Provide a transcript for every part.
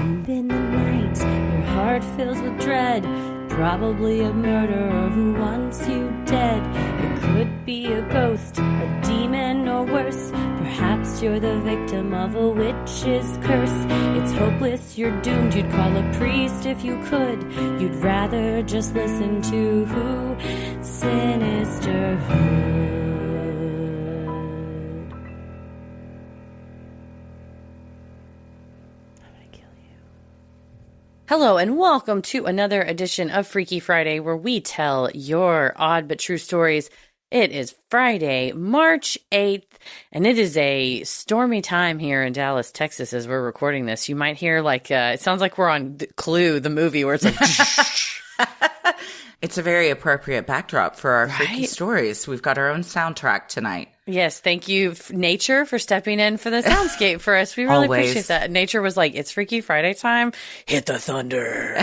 deep in the night, your heart fills with dread. Probably a murderer who wants you dead. It could be a ghost, a demon, or worse. Perhaps you're the victim of a witch's curse. It's hopeless, you're doomed. You'd call a priest if you could. You'd rather just listen to Sinisterhood. Hello and welcome to another edition of Freaky Friday, where we tell your odd but true stories. It is Friday, March 8th, and it is a stormy time here in Dallas, Texas, as we're recording this. You might hear it sounds like we're on Clue, the movie, where it's like... It's a very appropriate backdrop for our freaky stories. We've got our own soundtrack tonight. Yes, thank you, Nature, for stepping in for the soundscape for us. We really appreciate that. Nature was like, it's Freaky Friday time. Hit the thunder.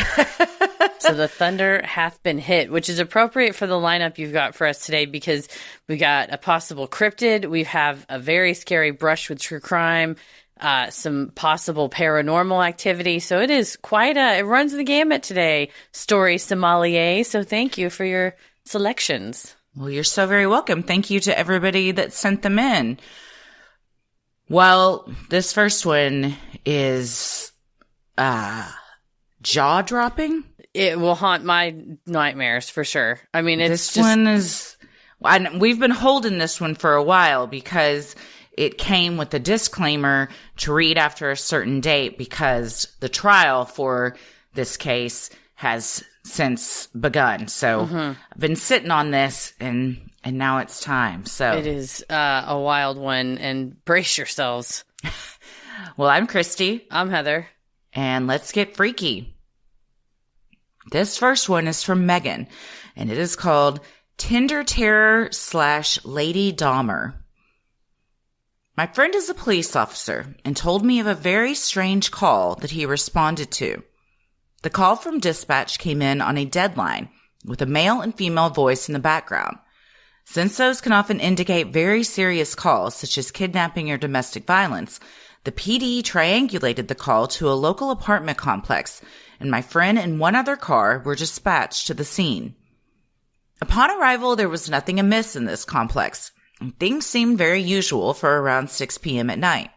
So the thunder hath been hit, which is appropriate for the lineup you've got for us today, because we got a possible cryptid. We have a very scary brush with true crime. Some possible paranormal activity. So it is it runs the gamut today, story sommelier. So thank you for your selections. Well, you're so very welcome. Thank you to everybody that sent them in. Well, this first one is, jaw-dropping. It will haunt my nightmares for sure. I mean, we've been holding this one for a while because it came with a disclaimer to read after a certain date because the trial for this case has since begun. So I've been sitting on this and now it's time. So it is a wild one, and brace yourselves. Well, I'm Christy. I'm Heather. And let's get freaky. This first one is from Megan, and it is called Tinder Terror / Lady Dahmer. My friend is a police officer and told me of a very strange call that he responded to. The call from dispatch came in on a deadline with a male and female voice in the background. Since those can often indicate very serious calls, such as kidnapping or domestic violence, the PD triangulated the call to a local apartment complex, and my friend and one other car were dispatched to the scene. Upon arrival, there was nothing amiss in this complex. Things seemed very usual for around 6 p.m. at night.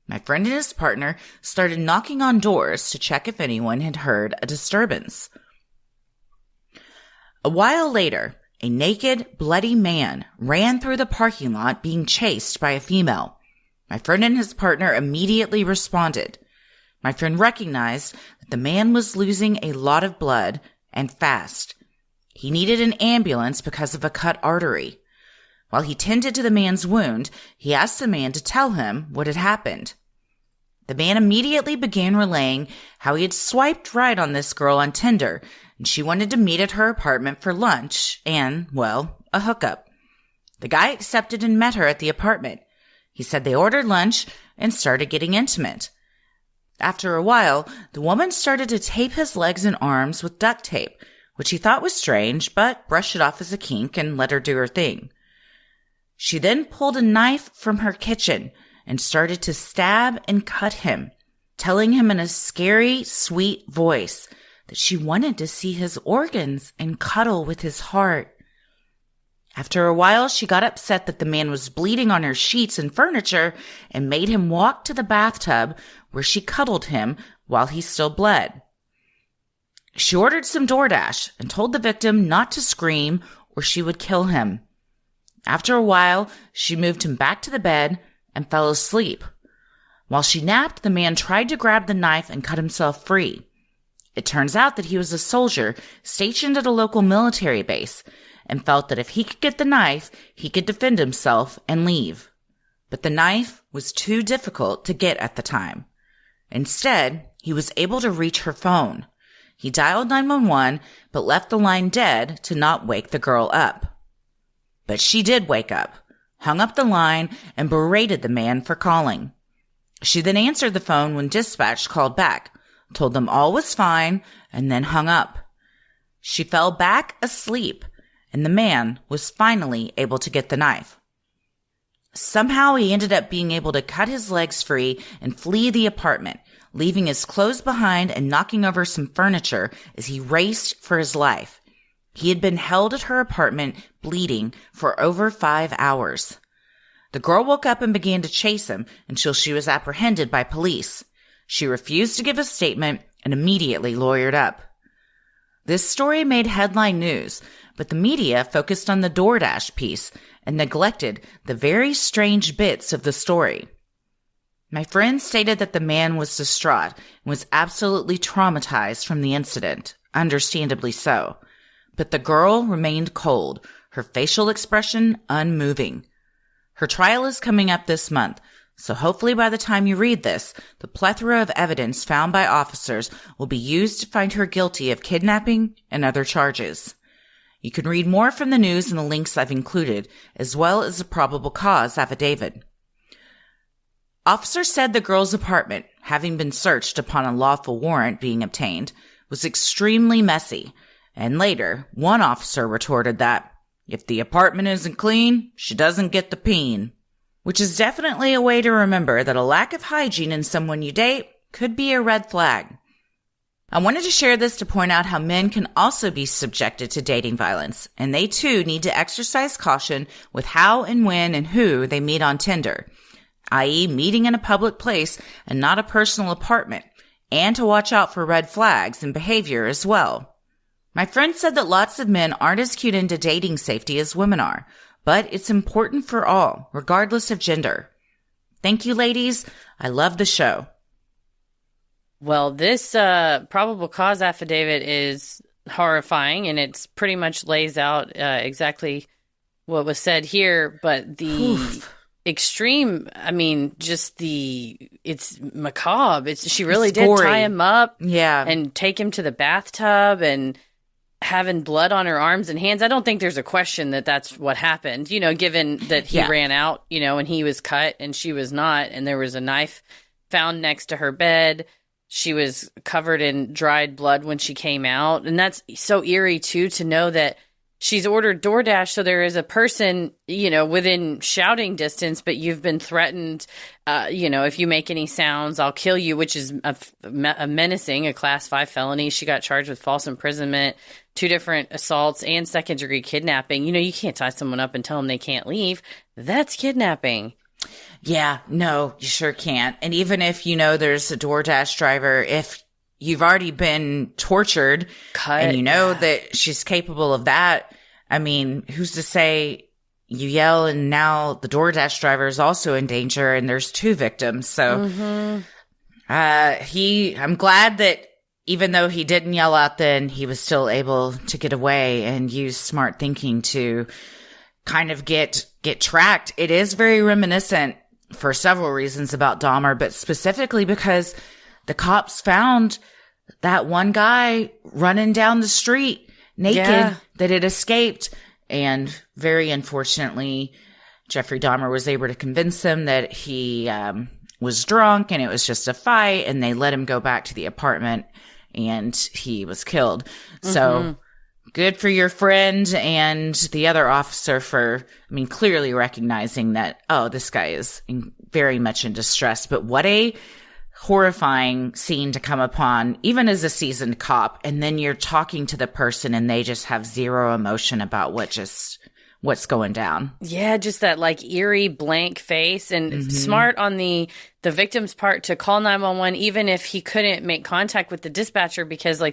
My friend and his partner started knocking on doors to check if anyone had heard a disturbance. A while later, a naked, bloody man ran through the parking lot being chased by a female. My friend and his partner immediately responded. My friend recognized that the man was losing a lot of blood and fast. He needed an ambulance because of a cut artery. While he tended to the man's wound, he asked the man to tell him what had happened. The man immediately began relaying how he had swiped right on this girl on Tinder, and she wanted to meet at her apartment for lunch and, well, a hookup. The guy accepted and met her at the apartment. He said they ordered lunch and started getting intimate. After a while, the woman started to tape his legs and arms with duct tape, which he thought was strange, but brushed it off as a kink and let her do her thing. She then pulled a knife from her kitchen and started to stab and cut him, telling him in a scary, sweet voice that she wanted to see his organs and cuddle with his heart. After a while, she got upset that the man was bleeding on her sheets and furniture and made him walk to the bathtub where she cuddled him while he still bled. She ordered some DoorDash and told the victim not to scream or she would kill him. After a while, she moved him back to the bed and fell asleep. While she napped, the man tried to grab the knife and cut himself free. It turns out that he was a soldier stationed at a local military base and felt that if he could get the knife, he could defend himself and leave. But the knife was too difficult to get at the time. Instead, he was able to reach her phone. He dialed 911, but left the line dead to not wake the girl up. But she did wake up, hung up the line, and berated the man for calling. She then answered the phone when dispatch called back, told them all was fine, and then hung up. She fell back asleep, and the man was finally able to get the knife. Somehow he ended up being able to cut his legs free and flee the apartment, leaving his clothes behind and knocking over some furniture as he raced for his life. He had been held at her apartment, bleeding, for over 5 hours. The girl woke up and began to chase him until she was apprehended by police. She refused to give a statement and immediately lawyered up. This story made headline news, but the media focused on the DoorDash piece and neglected the very strange bits of the story. My friend stated that the man was distraught and was absolutely traumatized from the incident, understandably so. But the girl remained cold, her facial expression unmoving. Her trial is coming up this month, so hopefully by the time you read this, the plethora of evidence found by officers will be used to find her guilty of kidnapping and other charges. You can read more from the news in the links I've included, as well as the probable cause affidavit. Officers said the girl's apartment, having been searched upon a lawful warrant being obtained, was extremely messy, and later, one officer retorted that, if the apartment isn't clean, she doesn't get the peen. Which is definitely a way to remember that a lack of hygiene in someone you date could be a red flag. I wanted to share this to point out how men can also be subjected to dating violence, and they too need to exercise caution with how and when and who they meet on Tinder, i.e. meeting in a public place and not a personal apartment, and to watch out for red flags and behavior as well. My friend said that lots of men aren't as cued into dating safety as women are, but it's important for all, regardless of gender. Thank you, ladies. I love the show. Well, this probable cause affidavit is horrifying, and it's pretty much lays out exactly what was said here, but the extreme, I mean, it's macabre. She really did tie him up and take him to the bathtub and having blood on her arms and hands. I don't think there's a question that that's what happened, given that he ran out, and he was cut and she was not, and there was a knife found next to her bed. She was covered in dried blood when she came out. And that's so eerie, too, to know that she's ordered DoorDash. So there is a person, within shouting distance, but you've been threatened. If you make any sounds, I'll kill you, which is a menacing, a class 5 felony. She got charged with false imprisonment, 2 different assaults, and second-degree kidnapping. You can't tie someone up and tell them they can't leave. That's kidnapping. Yeah, no, you sure can't. And even if there's a DoorDash driver, if you've already been tortured and that she's capable of that, I mean, who's to say you yell and now the DoorDash driver is also in danger and there's 2 victims. So I'm glad that even though he didn't yell out then, he was still able to get away and use smart thinking to kind of get tracked. It is very reminiscent for several reasons about Dahmer, but specifically because the cops found that one guy running down the street naked that had escaped. And very unfortunately, Jeffrey Dahmer was able to convince them that he was drunk and it was just a fight, and they let him go back to the apartment and he was killed. So good for your friend and the other officer for, clearly recognizing that, this guy is very much in distress. But what a horrifying scene to come upon, even as a seasoned cop. And then you're talking to the person and they just have zero emotion about what's going down. Yeah, just that eerie blank face, and smart on the victim's part to call 911, even if he couldn't make contact with the dispatcher, because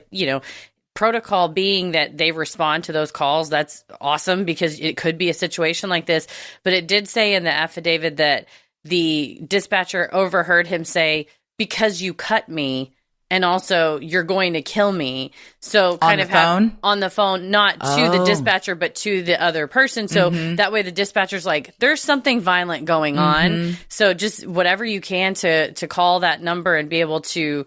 protocol being that they respond to those calls. That's awesome, because it could be a situation like this. But it did say in the affidavit that the dispatcher overheard him say, "Because you cut me, and also you're going to kill me." So kind of on the phone, not to the dispatcher, but to the other person. So that way the dispatcher's like, there's something violent going on. So just whatever you can to call that number and be able to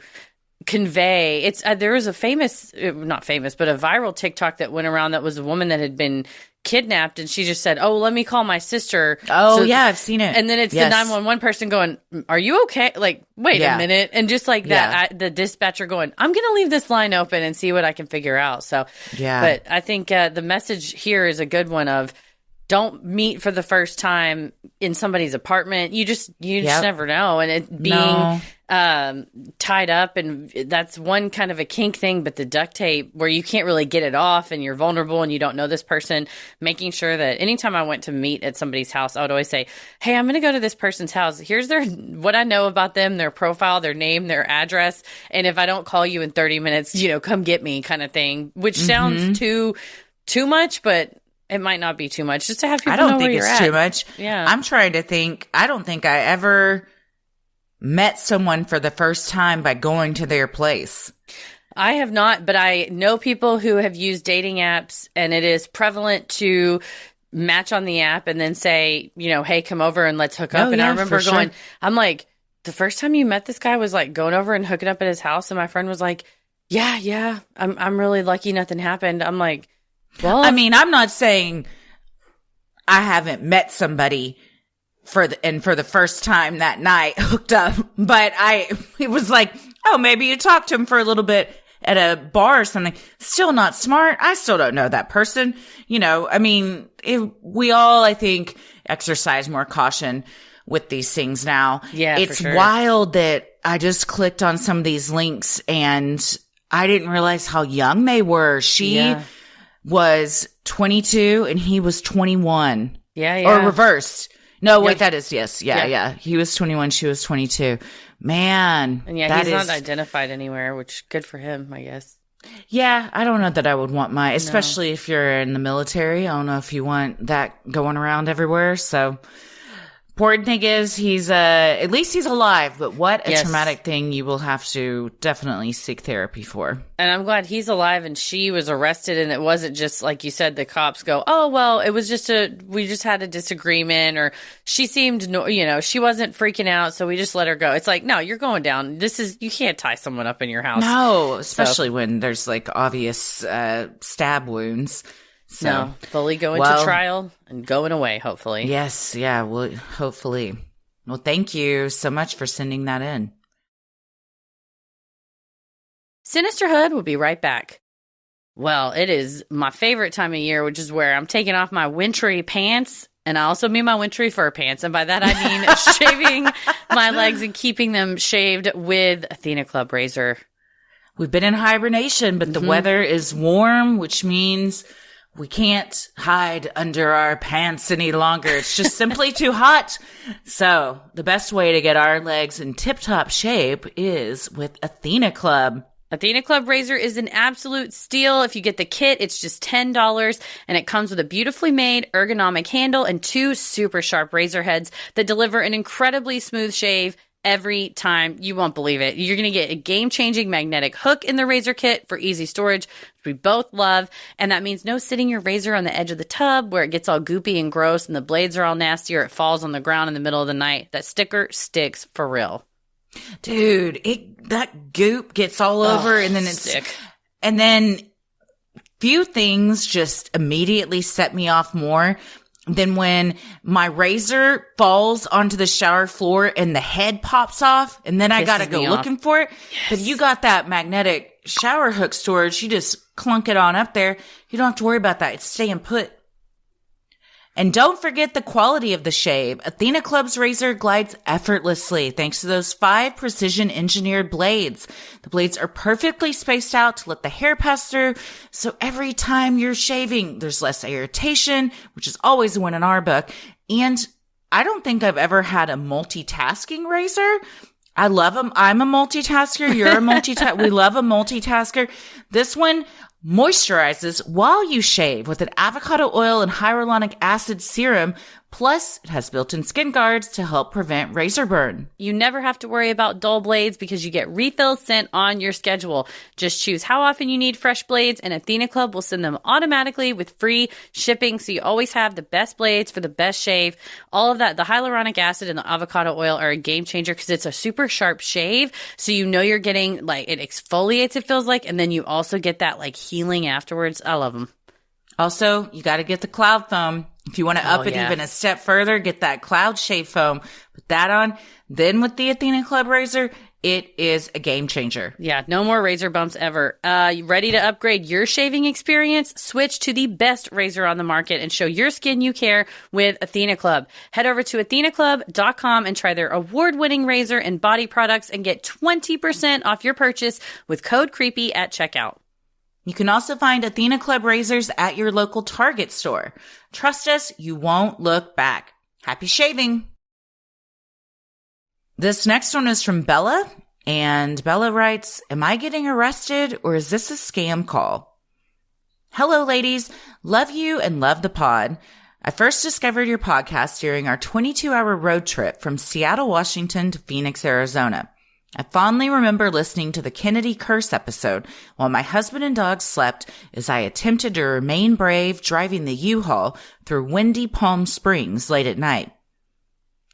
convey. It's there was a not famous, but a viral TikTok that went around that was a woman that had been kidnapped, and she just said, "Oh, let me call my sister." I've seen it. And then it's the 911 person going, "Are you okay?" Wait a minute. And just that, the dispatcher going, "I'm going to leave this line open and see what I can figure out." So, but I think the message here is a good one of, don't meet for the first time. in somebody's apartment. You just never know. And it being tied up, and that's one kind of a kink thing, but the duct tape where you can't really get it off and you're vulnerable and you don't know this person, making sure that anytime I went to meet at somebody's house, I would always say, hey, I'm going to go to this person's house. Here's what I know about them, their profile, their name, their address. And if I don't call you in 30 minutes, come get me kind of thing, which sounds too much, but it might not be too much just to have people know where you're at. I don't think it's too much. Yeah. I'm trying to think. I don't think I ever met someone for the first time by going to their place. I have not, but I know people who have used dating apps, and it is prevalent to match on the app and then say, hey, come over and let's hook up. And I remember going, I'm like, the first time you met this guy was like going over and hooking up at his house. And my friend was like, yeah, I'm really lucky nothing happened. I'm like, well, I mean, I'm not saying I haven't met somebody for the first time that night hooked up, but it was like, oh, maybe you talked to him for a little bit at a bar or something. Still not smart. I still don't know that person. I mean, we all, I think, exercise more caution with these things now. Yeah, it's for sure. wild that I just clicked on some of these links and I didn't realize how young they were. She was 22 and he was 21. Yeah. Or reversed. No, wait, that is, yes. Yeah. He was 21, she was 22. Man. And he's not identified anywhere, which good for him, I guess. Yeah, I don't know that I would want especially if you're in the military. I don't know if you want that going around everywhere. So, important thing is at least he's alive, but what a traumatic thing you will have to definitely seek therapy for. And I'm glad he's alive and she was arrested, and it wasn't just like you said, the cops go, oh, well, it was we just had a disagreement, or she seemed, she wasn't freaking out, so we just let her go. It's like, no, you're going down. You can't tie someone up in your house. No, especially when there's like obvious stab wounds. So, no, fully going to trial and going away, hopefully. Yes, yeah, well, hopefully. Well, thank you so much for sending that in. Sinisterhood will be right back. Well, it is my favorite time of year, which is where I'm taking off my wintry pants, and I also mean my wintry fur pants. And by that, I mean shaving my legs and keeping them shaved with Athena Club razor. We've been in hibernation, but the weather is warm, which means we can't hide under our pants any longer. It's just simply too hot. So the best way to get our legs in tip-top shape is with Athena Club. Athena Club razor is an absolute steal. If you get the kit, it's just $10, and it comes with a beautifully made ergonomic handle and 2 super sharp razor heads that deliver an incredibly smooth shave every time. You won't believe it. You're going to get a game-changing magnetic hook in the razor kit for easy storage, which we both love. And that means no sitting your razor on the edge of the tub where it gets all goopy and gross and the blades are all nasty, or it falls on the ground in the middle of the night. That sticker sticks for real. Dude, that goop gets all over, and then it's sick. And then few things just immediately set me off more than when my razor falls onto the shower floor and the head pops off, and then I gotta go looking for it. Yes. But you got that magnetic shower hook storage. You just clunk it on up there. You don't have to worry about that. It's staying put. And don't forget the quality of the shave. Athena Club's razor glides effortlessly thanks to those 5 precision-engineered blades. The blades are perfectly spaced out to let the hair pass through, so every time you're shaving, there's less irritation, which is always a win in our book. And I don't think I've ever had a multitasking razor. I love them. I'm a multitasker. You're a multitasker. We love a multitasker. This one moisturizes while you shave with an avocado oil and hyaluronic acid serum. Plus, it has built-in skin guards to help prevent razor burn. You never have to worry about dull blades because you get refills sent on your schedule. Just choose how often you need fresh blades, and Athena Club will send them automatically with free shipping, so you always have the best blades for the best shave. All of that, the hyaluronic acid and the avocado oil are a game changer because it's a super sharp shave, so you know you're getting, like, it exfoliates, it feels like, and then you also get that, like, healing afterwards. I love them. Also, you got to get the cloud foam. If you want to up it even a step further, get that cloud shave foam. Put that on. Then with the Athena Club razor, It is a game changer. Yeah, no more razor bumps ever. You ready to upgrade your shaving experience? Switch to the best razor on the market and show your skin you care with Athena Club. Head over to athenaclub.com and try their award-winning razor and body products and get 20% off your purchase with code CREEPY at checkout. You can also find Athena Club razors at your local Target store. Trust us, you won't look back. Happy shaving! This next one is from Bella, and Bella writes, am I getting arrested or is this a scam call? Hello, ladies. Love you and love the pod. I first discovered your podcast during our 22-hour road trip from Seattle, Washington to Phoenix, Arizona. I fondly remember listening to the Kennedy curse episode while my husband and dog slept as I attempted to remain brave driving the U-Haul through windy Palm Springs late at night.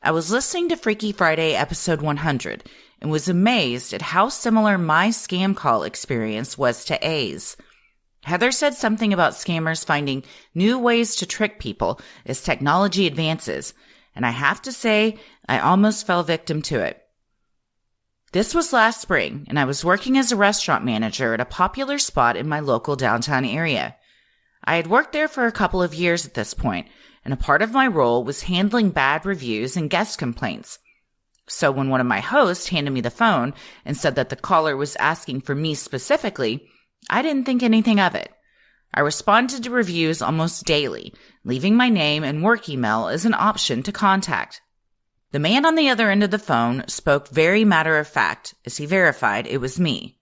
I was listening to Freaky Friday episode 100 and was amazed at how similar my scam call experience was to A's. Heather said something about scammers finding new ways to trick people as technology advances, and I have to say, I almost fell victim to it. This was last spring, and I was working as a restaurant manager at a popular spot in my local downtown area. I had worked there for a couple of years at this point, and a part of my role was handling bad reviews and guest complaints. So when one of my hosts handed me the phone and said that the caller was asking for me specifically, I didn't think anything of it. I responded to reviews almost daily, leaving my name and work email as an option to contact. The man on the other end of the phone spoke very matter-of-fact as he verified it was me.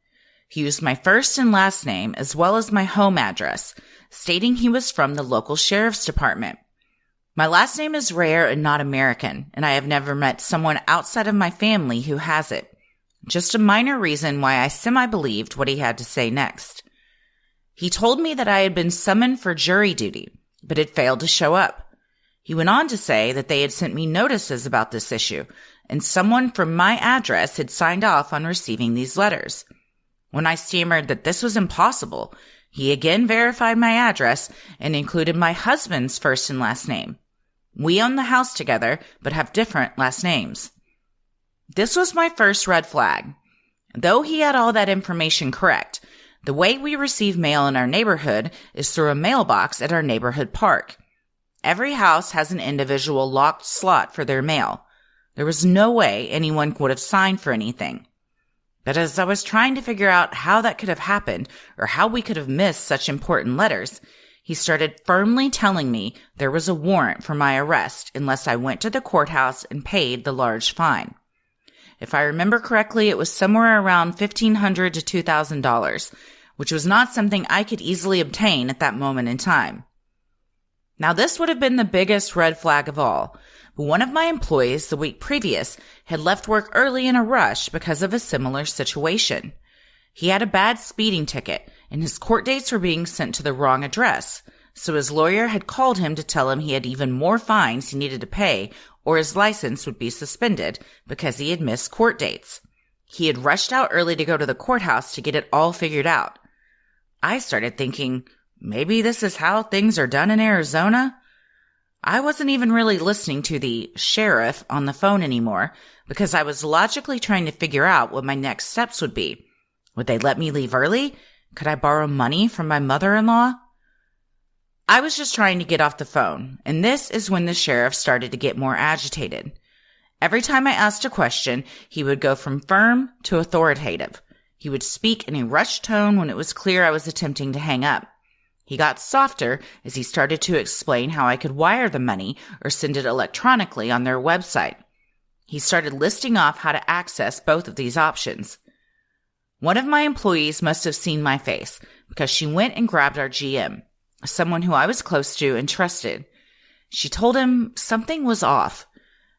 He used my first and last name as well as my home address, stating he was from the local sheriff's department. My last name is rare and not American, and I have never met someone outside of my family who has it. Just a minor reason why I semi-believed what he had to say next. He told me that I had been summoned for jury duty, but had failed to show up. He went on to say that they had sent me notices about this issue, and someone from my address had signed off on receiving these letters. When I stammered that this was impossible, he again verified my address and included my husband's first and last name. We own the house together, but have different last names. This was my first red flag. Though he had all that information correct, the way we receive mail in our neighborhood is through a mailbox at our neighborhood park. Every house has an individual locked slot for their mail. There was no way anyone would have signed for anything. But as I was trying to figure out how that could have happened or how we could have missed such important letters, he started firmly telling me there was a warrant for my arrest unless I went to the courthouse and paid the large fine. If I remember correctly, it was somewhere around $1,500 to $2,000, which was not something I could easily obtain at that moment in time. Now, this would have been the biggest red flag of all, but one of my employees the week previous had left work early in a rush because of a similar situation. He had a bad speeding ticket, and his court dates were being sent to the wrong address, so his lawyer had called him to tell him he had even more fines he needed to pay or his license would be suspended because he had missed court dates. He had rushed out early to go to the courthouse to get it all figured out. I started thinking, maybe this is how things are done in Arizona? I wasn't even really listening to the sheriff on the phone anymore because I was logically trying to figure out what my next steps would be. Would they let me leave early? Could I borrow money from my mother-in-law? I was just trying to get off the phone, and this is when the sheriff started to get more agitated. Every time I asked a question, he would go from firm to authoritative. He would speak in a rushed tone when it was clear I was attempting to hang up. He got softer as he started to explain how I could wire the money or send it electronically on their website. He started listing off how to access both of these options. One of my employees must have seen my face because she went and grabbed our GM, someone who I was close to and trusted. She told him something was off.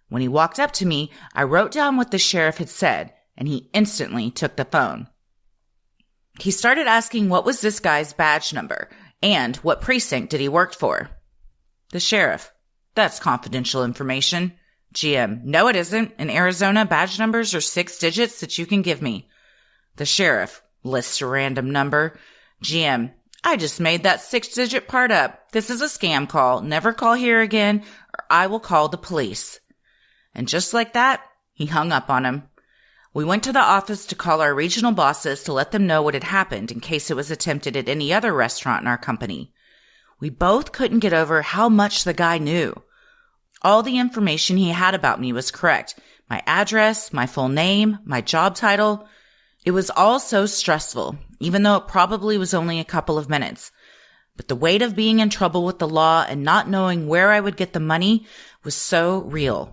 When he walked up to me, I wrote down what the sheriff had said, and he instantly took the phone. He started asking what was this guy's badge number and what precinct did he work for. The sheriff: that's confidential information. GM: no, it isn't. In Arizona, badge numbers are 6 digits that you can give me. The sheriff lists a random number. GM: I just made that 6-digit part up. This is a scam call. Never call here again, or I will call the police. And just like that, he hung up on him. We went to the office to call our regional bosses to let them know what had happened in case it was attempted at any other restaurant in our company. We both couldn't get over how much the guy knew. All the information he had about me was correct. My address, my full name, my job title. It was all so stressful, even though it probably was only a couple of minutes. But the weight of being in trouble with the law and not knowing where I would get the money was so real.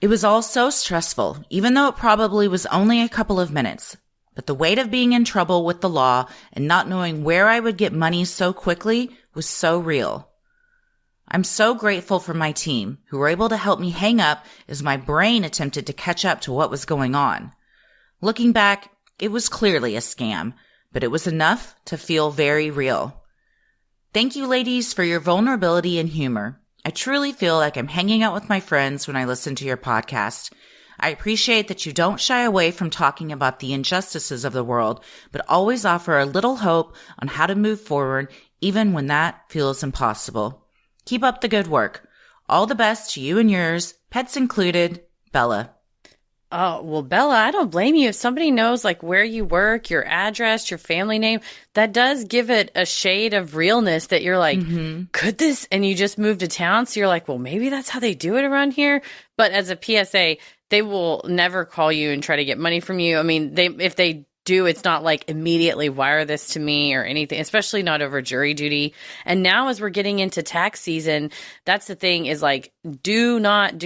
It was all so stressful, even though it probably was only a couple of minutes. But the weight of being in trouble with the law and not knowing where I would get money so quickly was so real. I'm so grateful for my team, who were able to help me hang up as my brain attempted to catch up to what was going on. Looking back, it was clearly a scam, but it was enough to feel very real. Thank you, ladies, for your vulnerability and humor. I truly feel like I'm hanging out with my friends when I listen to your podcast. I appreciate that you don't shy away from talking about the injustices of the world, but always offer a little hope on how to move forward, even when that feels impossible. Keep up the good work. All the best to you and yours, pets included, Bella. Oh, well, Bella, I don't blame you. If somebody knows like where you work, your address, your family name, that does give it a shade of realness that you're like, could this? And you just moved to town. So you're like, well, maybe that's how they do it around here. But as a PSA, they will never call you and try to get money from you. I mean, if they do, it's not like immediately wire this to me or anything, especially not over jury duty. And now as we're getting into tax season, that's the thing is like, do not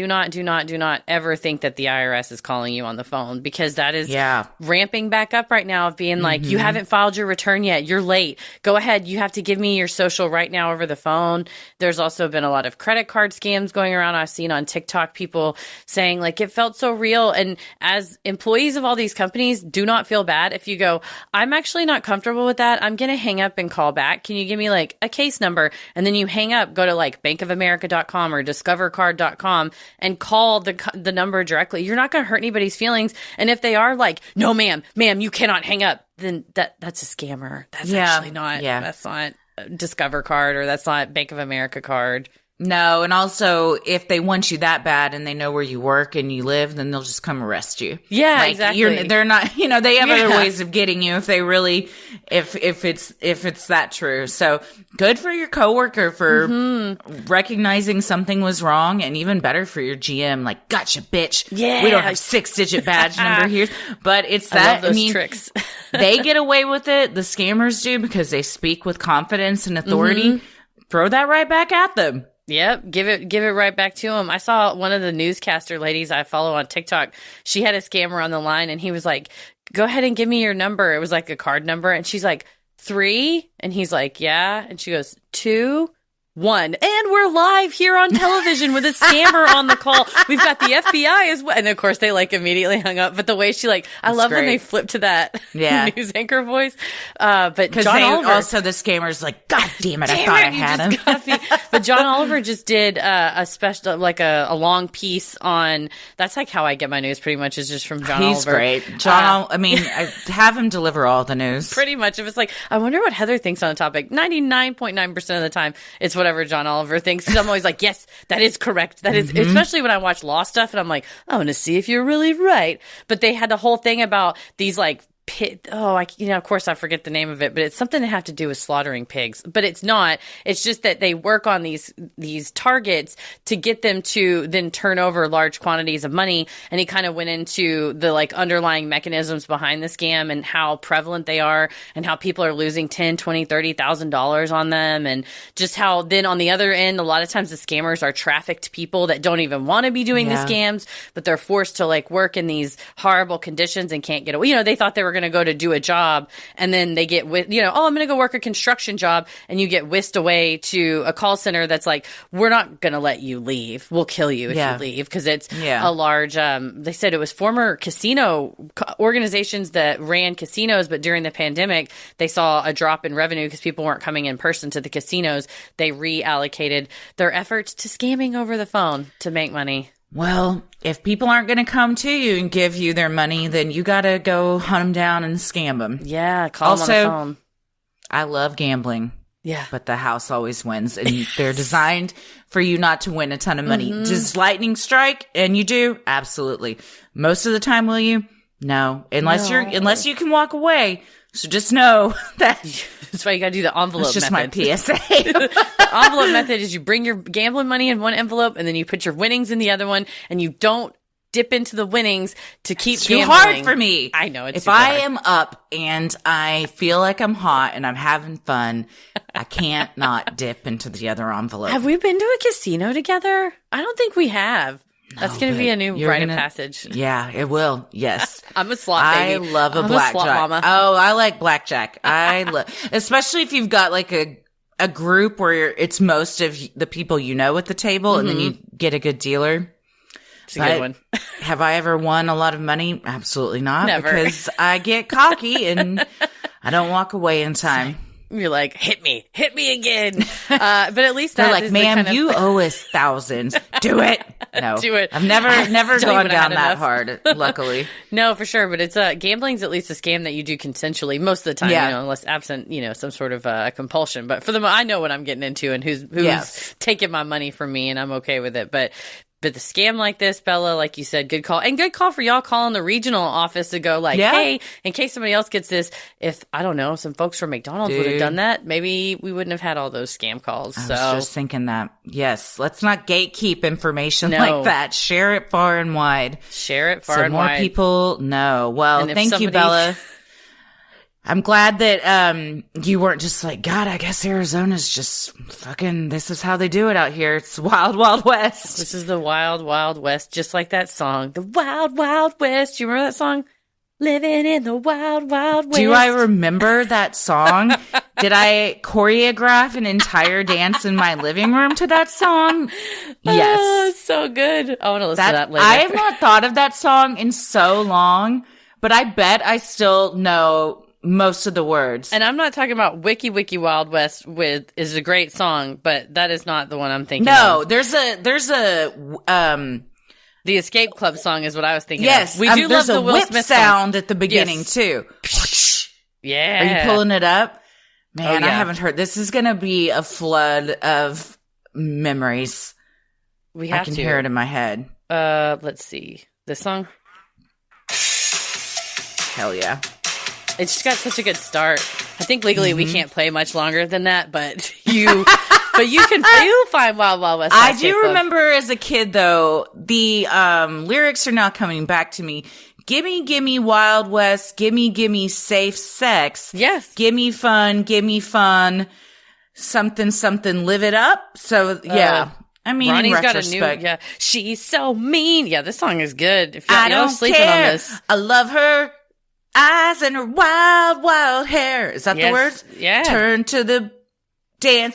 ever think that the IRS is calling you on the phone, because that is ramping back up right now of being like, you haven't filed your return yet. You're late. Go ahead. You have to give me your social right now over the phone. There's also been a lot of credit card scams going around. I've seen on TikTok people saying like, it felt so real. And as employees of all these companies, do not feel bad if you go, I'm actually not comfortable with that. I'm going to hang up and call back. Can you give me like a case number? And then you hang up, go to like bankofamerica.com or discovercard.com and call the number directly. You're not going to hurt anybody's feelings. And if they are like, no, ma'am, you cannot hang up, then that's a scammer. That's actually not, that's not Discover Card, or that's not Bank of America card. No, and also if they want you that bad and they know where you work and you live, then they'll just come arrest you. Yeah, like, exactly. They're not, they have other ways of getting you if they really, if it's that true. So good for your coworker for recognizing something was wrong, and even better for your GM. Like, gotcha, bitch. Yeah, we don't have 6-digit badge number here, but it's that. I love those tricks. They get away with it. The scammers do, because they speak with confidence and authority. Throw that right back at them. Yep, give it right back to him. I saw one of the newscaster ladies I follow on TikTok. She had a scammer on the line, and he was like, "Go ahead and give me your number." It was like a card number, and she's like, 3, and he's like, "Yeah," and she goes, 2, 1, and we're live here on television with a scammer on the call. We've got the FBI as well, and of course they like immediately hung up. But the way she I love when they flip to that news anchor voice. But because John Oliver, also the scammer's like, God damn it, I thought I had him. But John Oliver just did a special, like a long piece on. That's like how I get my news. Pretty much is just from John Oliver. He's great. I have him deliver all the news. Pretty much. If it's like, I wonder what Heather thinks on a topic. 99.9% of the time, it's whatever John Oliver thinks. So I'm always like, yes, that is correct. That is, especially when I watch law stuff and I'm like, I want to see if you're really right. But they had the whole thing about these like of course I forget the name of it, but it's something to have to do with slaughtering pigs. But it's not. It's just that they work on these targets to get them to then turn over large quantities of money. And he kind of went into the like underlying mechanisms behind the scam and how prevalent they are, and how people are losing $10,000, $20,000, $30,000 on them, and just how then on the other end, a lot of times the scammers are trafficked people that don't even want to be doing the scams, but they're forced to like work in these horrible conditions and can't get away. They thought they were going to go to do a job, and then they get I'm going to go work a construction job, and you get whisked away to a call center that's like, we're not going to let you leave. We'll kill you if you leave, because it's a large, they said it was former casino organizations that ran casinos, but during the pandemic, they saw a drop in revenue because people weren't coming in person to the casinos. They reallocated their efforts to scamming over the phone to make money. Well, if people aren't going to come to you and give you their money, then you got to go hunt them down and scam them. Yeah, call them on the phone. I love gambling. Yeah. But the house always wins, and they're designed for you not to win a ton of money. Does lightning strike? And you do? Absolutely. Most of the time, will you? No, unless you can walk away. So just know that. That's why you got to do the envelope method. It's just my PSA. The envelope method is you bring your gambling money in one envelope and then you put your winnings in the other one, and you don't dip into the winnings to keep it's gambling. Too hard for me. I know. It's if I am up and I feel like I'm hot and I'm having fun, I can't not dip into the other envelope. Have we been to a casino together? I don't think we have. That's going to be a new rite of passage. Yeah, it will. Yes. I'm a slot baby. I love a blackjack. Oh, I like blackjack. Especially if you've got like a group where it's most of the people you know at the table, and then you get a good dealer. It's a good one. Have I ever won a lot of money? Absolutely not. Never. Because I get cocky and I don't walk away in time. You're like, hit me again. But at least they're like, ma'am, you owe us thousands. Do it. No, do it. I've never gone down that hard. Luckily, no, for sure. But it's gambling's at least a scam that you do consensually most of the time. Yeah. You know, unless absent, some sort of compulsion. But for the I know what I'm getting into and who's taking my money from me, and I'm okay with it. But the scam like this, Bella, like you said, good call. And good call for y'all calling the regional office to go like, hey, in case somebody else gets this, if, I don't know, some folks from McDonald's would have done that, maybe we wouldn't have had all those scam calls. I was just thinking that. Yes. Let's not gatekeep information like that. Share it far and wide. Share it far and wide. So more people know. Well, thank you, Bella. I'm glad that you weren't just like, God, I guess Arizona's just fucking, this is how they do it out here. It's wild, wild west. This is the wild, wild west, just like that song. The wild, wild west. Do you remember that song? Living in the wild, wild west. Do I remember that song? Did I choreograph an entire dance in my living room to that song? Yes. Oh, it's so good. I want to listen to that later. I have not thought of that song in so long, but I bet I still know most of the words. And I'm not talking about Wiki Wiki Wild West is a great song, but that is not the one I'm thinking of. No, there's a the Escape Club song is what I was thinking of. We do love the Will whip Smith sound at the beginning too. Yeah. Are you pulling it up? Man, I haven't heard. This is going to be a flood of memories. I can hear it in my head. Let's see. This song? Hell yeah. It's just got such a good start. I think legally we can't play much longer than that, but you'll find Wild Wild West. I do remember as a kid though, the lyrics are now coming back to me. Gimme, gimme Wild West, gimme safe sex. Yes. Gimme fun, something, live it up. So yeah. I mean, Ronnie's in retrospect. got a new, she's so mean. Yeah, this song is good. If y'all sleeping on this. I love her. Eyes and her wild, wild hair. Is that the word? Yeah. Dance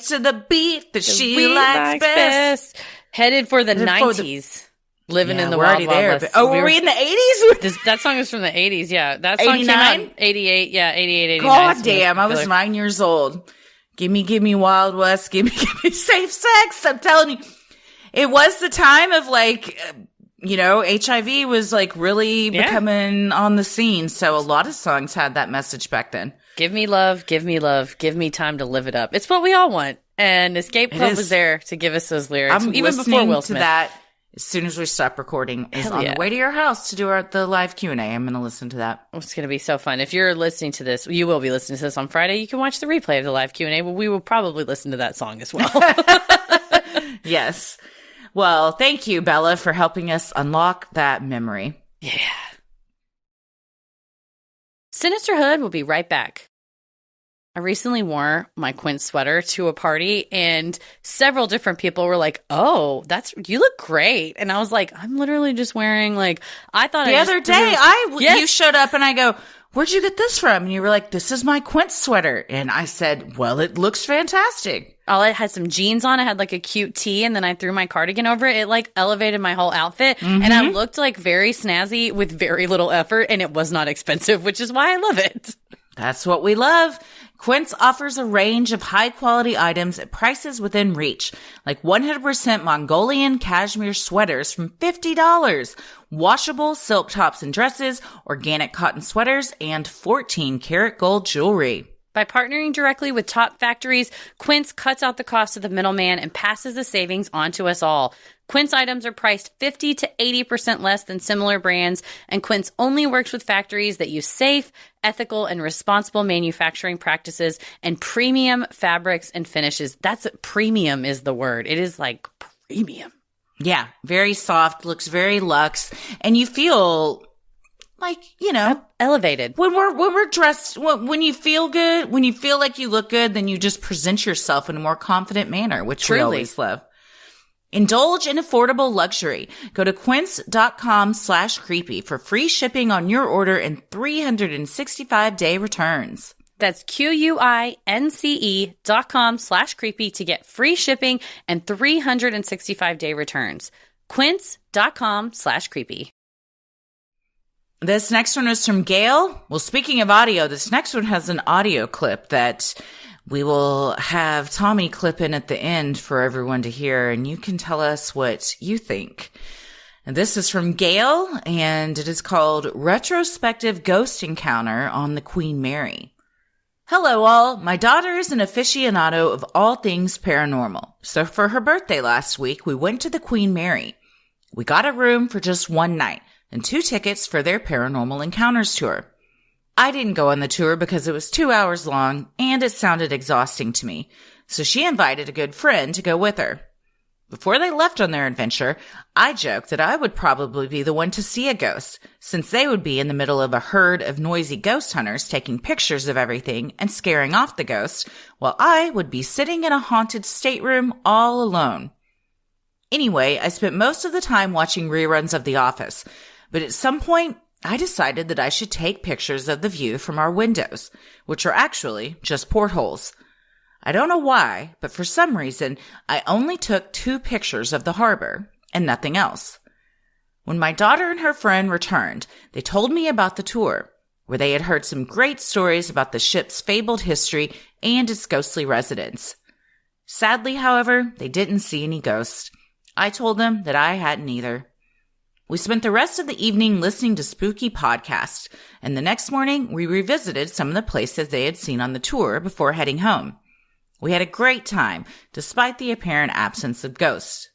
to the beat that she likes best. Headed for the 90s. Living in the wild, wild west. Were we in the 80s? That song is from the 80s, yeah. That song 89? came out in 88, yeah, 88, 89. God damn, I was 9 years old. Gimme Wild West, gimme safe sex. I'm telling you. It was the time of like... HIV was like really becoming on the scene. So a lot of songs had that message back then. Give me love, give me time to live it up. It's what we all want. And Escape Club was there to give us those lyrics. I'm even before Will Smith. To that as soon as we stop recording is on the way to your house to do the live Q&A. I'm going to listen to that. It's going to be so fun. If you're listening to this, you will be listening to this on Friday. You can watch the replay of the live Q&A. Well, we will probably listen to that song as well. Yes. Well, thank you, Bella, for helping us unlock that memory. Yeah. Sinisterhood will be right back. I recently wore my Quince sweater to a party, and several different people were like, "Oh, you look great." And I was like, "I'm literally just wearing I thought the other day you showed up and I go, "Where'd you get this from?" And you were like, "This is my Quince sweater." And I said, "Well, it looks fantastic." I had some jeans on. I had a cute tee, and then I threw my cardigan over it. It elevated my whole outfit, and I looked very snazzy with very little effort, and it was not expensive, which is why I love it. That's what we love. Quince offers a range of high-quality items at prices within reach, like 100% Mongolian cashmere sweaters from $50, washable silk tops and dresses, organic cotton sweaters, and 14-karat gold jewelry. By partnering directly with top factories, Quince cuts out the cost of the middleman and passes the savings on to us all. Quince items are priced 50 to 80% less than similar brands, and Quince only works with factories that use safe, ethical, and responsible manufacturing practices and premium fabrics and finishes. That's premium is the word. It is like premium. Yeah, very soft, looks very luxe, and you feel like, you know, elevated. When we're dressed, when you feel good, when you feel like you look good, then you just present yourself in a more confident manner, which Truly. We always love. Indulge in affordable luxury. Go to quince.com/creepy for free shipping on your order and 365-day returns. That's QUINCE.com/creepy to get free shipping and 365-day returns. Quince.com/creepy. This next one is from Gail. Well, speaking of audio, this next one has an audio clip that we will have Tommy clip in at the end for everyone to hear, and you can tell us what you think. And this is from Gail, and it is called Retrospective Ghost Encounter on the Queen Mary. Hello all, my daughter is an aficionado of all things paranormal. So for her birthday last week, we went to the Queen Mary. We got a room for just one night and 2 tickets for their Paranormal Encounters tour. I didn't go on the tour because it was 2 hours long and it sounded exhausting to me, so she invited a good friend to go with her. Before they left on their adventure, I joked that I would probably be the one to see a ghost, since they would be in the middle of a herd of noisy ghost hunters taking pictures of everything and scaring off the ghost, while I would be sitting in a haunted stateroom all alone. Anyway, I spent most of the time watching reruns of The Office, but at some point, I decided that I should take pictures of the view from our windows, which are actually just portholes. I don't know why, but for some reason, I only took 2 pictures of the harbor and nothing else. When my daughter and her friend returned, they told me about the tour, where they had heard some great stories about the ship's fabled history and its ghostly residents. Sadly, however, they didn't see any ghosts. I told them that I hadn't either. We spent the rest of the evening listening to spooky podcasts, and the next morning we revisited some of the places they had seen on the tour before heading home. We had a great time, despite the apparent absence of ghosts.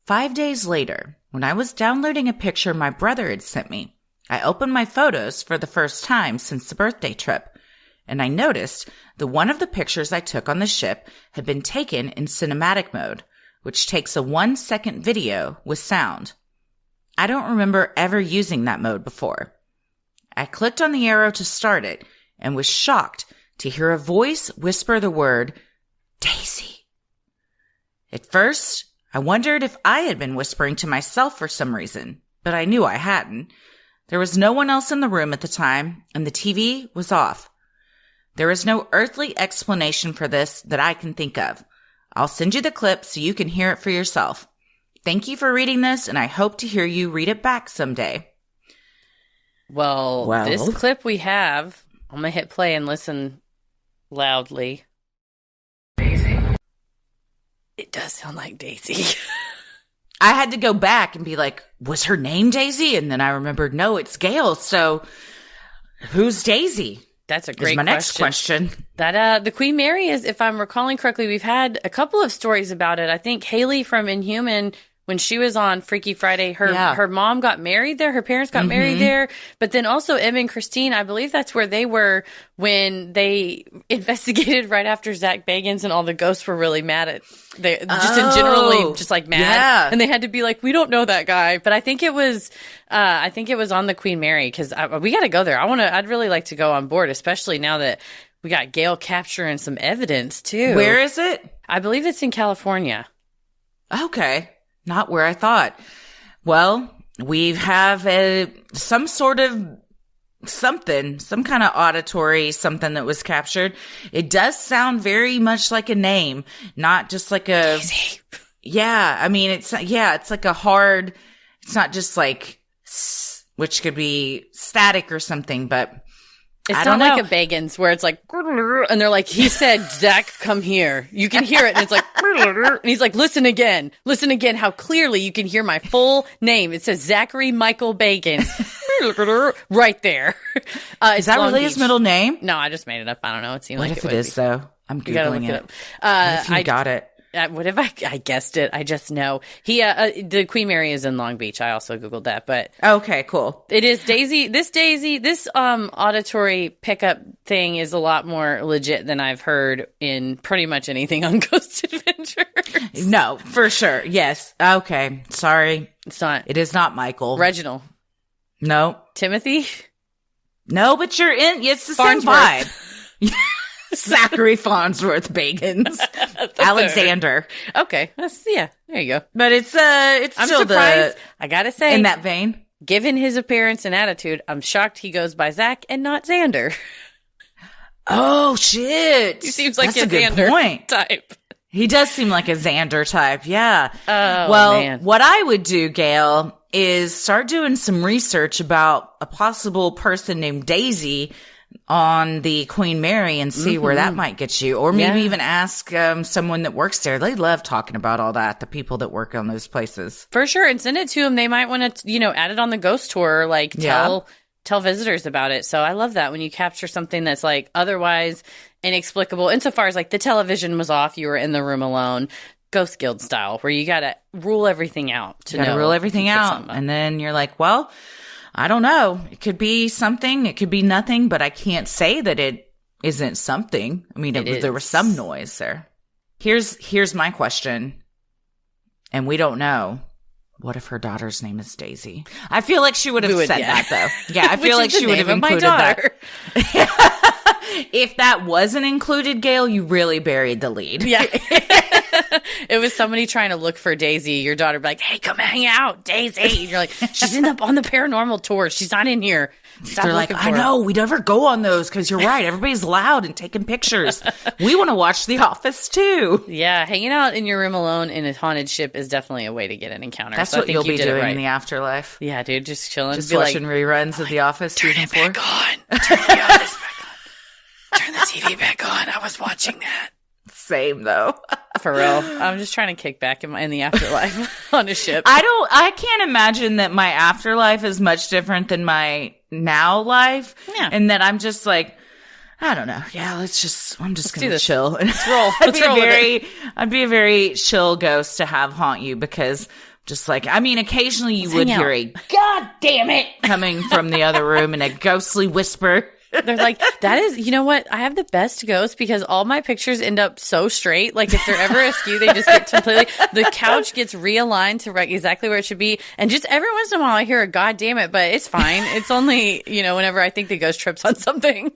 5 days later, when I was downloading a picture my brother had sent me, I opened my photos for the first time since the birthday trip, and I noticed that one of the pictures I took on the ship had been taken in cinematic mode, which takes a 1-second video with sound. I don't remember ever using that mode before. I clicked on the arrow to start it and was shocked to hear a voice whisper the word, Daisy. At first, I wondered if I had been whispering to myself for some reason, but I knew I hadn't. There was no one else in the room at the time, and the TV was off. There is no earthly explanation for this that I can think of. I'll send you the clip so you can hear it for yourself. Thank you for reading this, and I hope to hear you read it back someday. Well, this clip we have, I'm going to hit play and listen loudly. Daisy. It does sound like Daisy. I had to go back and be like, was her name Daisy? And then I remembered, no, it's Gail. So who's Daisy? That's a great question. My next question. That the Queen Mary is, if I'm recalling correctly, we've had a couple of stories about it. I think Haley from Inhuman, when she was on Freaky Friday, her mom got married there. Her parents got married there. But then also Em and Christine, I believe that's where they were when they investigated right after Zach Bagans and all the ghosts were really mad at in generally just like mad. Yeah. And they had to be like, we don't know that guy. But I think it was on the Queen Mary because we got to go there. I'd really like to go on board, especially now that we got Gail capturing some evidence too. Where is it? I believe it's in California. Okay. Not where I thought. Well, we have some sort of something, some kind of auditory something that was captured. It does sound very much like a name, not just like a... Easy. Yeah, I mean, it's like a hard... It's not just like... Which could be static or something, but... It's not like a Bagans where it's like, and they're like, he said, Zach, come here. You can hear it. And it's like, and he's like, listen again, how clearly you can hear my full name. It says Zachary Michael Bagans right there. Is that really his middle name? No, I just made it up. I don't know. It seemed what like if it is though? I'm Googling it. If you got it. What if I guessed it? I just know. The Queen Mary is in Long Beach. I also Googled that, but. Okay, cool. It is Daisy. This auditory pickup thing is a lot more legit than I've heard in pretty much anything on Ghost Adventures. No, for sure. Yes. Okay. Sorry. It's not. It is not Michael. Reginald. No. Timothy? No, but you're in. It's the same vibe. Zachary Farnsworth Bagans. Alexander. Okay. There you go. But it's I'm still surprised. I gotta say. In that vein. Given his appearance and attitude, I'm shocked he goes by Zach and not Xander. Oh, shit. He seems like That's a good Xander point. type. He does seem like a Xander type, yeah. Oh, well, man. What I would do, Gail, is start doing some research about a possible person named Daisy on the Queen Mary and see where that might get you. Or maybe even ask someone that works there. They love talking about all that, the people that work on those places. For sure. And send it to them. They might want to, add it on the ghost tour, like tell visitors about it. So I love that when you capture something that's like otherwise inexplicable, insofar as like the television was off, you were in the room alone, Ghost Guild style, where you got to rule everything out to know. Rule everything out. And then you're like, well, I don't know. It could be something. It could be nothing, but I can't say that it isn't something. I mean, there was some noise there. Here's my question. And we don't know. What if her daughter's name is Daisy? I feel like she would have said that, though. Yeah, I feel like she would have included that. If that wasn't included, Gail, you really buried the lead. Yeah. It was somebody trying to look for Daisy. Your daughter would be like, hey, come hang out, Daisy. And you're like, she's on the paranormal tour. She's not in here. They're like, I know, we never go on those because you're right. Everybody's loud and taking pictures. We want to watch The Office too. Yeah, hanging out in your room alone in a haunted ship is definitely a way to get an encounter. That's what you'll be doing in the afterlife. Yeah, dude, just chilling. Just watching reruns of The Office season 4. Turn it back on. Turn the Office back on. Turn the TV back on. I was watching that. Same though. For real. I'm just trying to kick back in the afterlife on a ship. I can't imagine that my afterlife is much different than my now life. Yeah. And that I'm just like, I don't know. Yeah, I'm just going to chill. Let's roll. I'd be a very chill ghost to have haunt you because just like, I mean, occasionally you would hear a God damn it coming from the other room in a ghostly whisper. They're like, that is, you know what? I have the best ghost because all my pictures end up so straight. Like if they're ever askew, they just get completely, the couch gets realigned to exactly where it should be. And just every once in a while I hear a God damn it, but it's fine. It's only, whenever I think the ghost trips on something.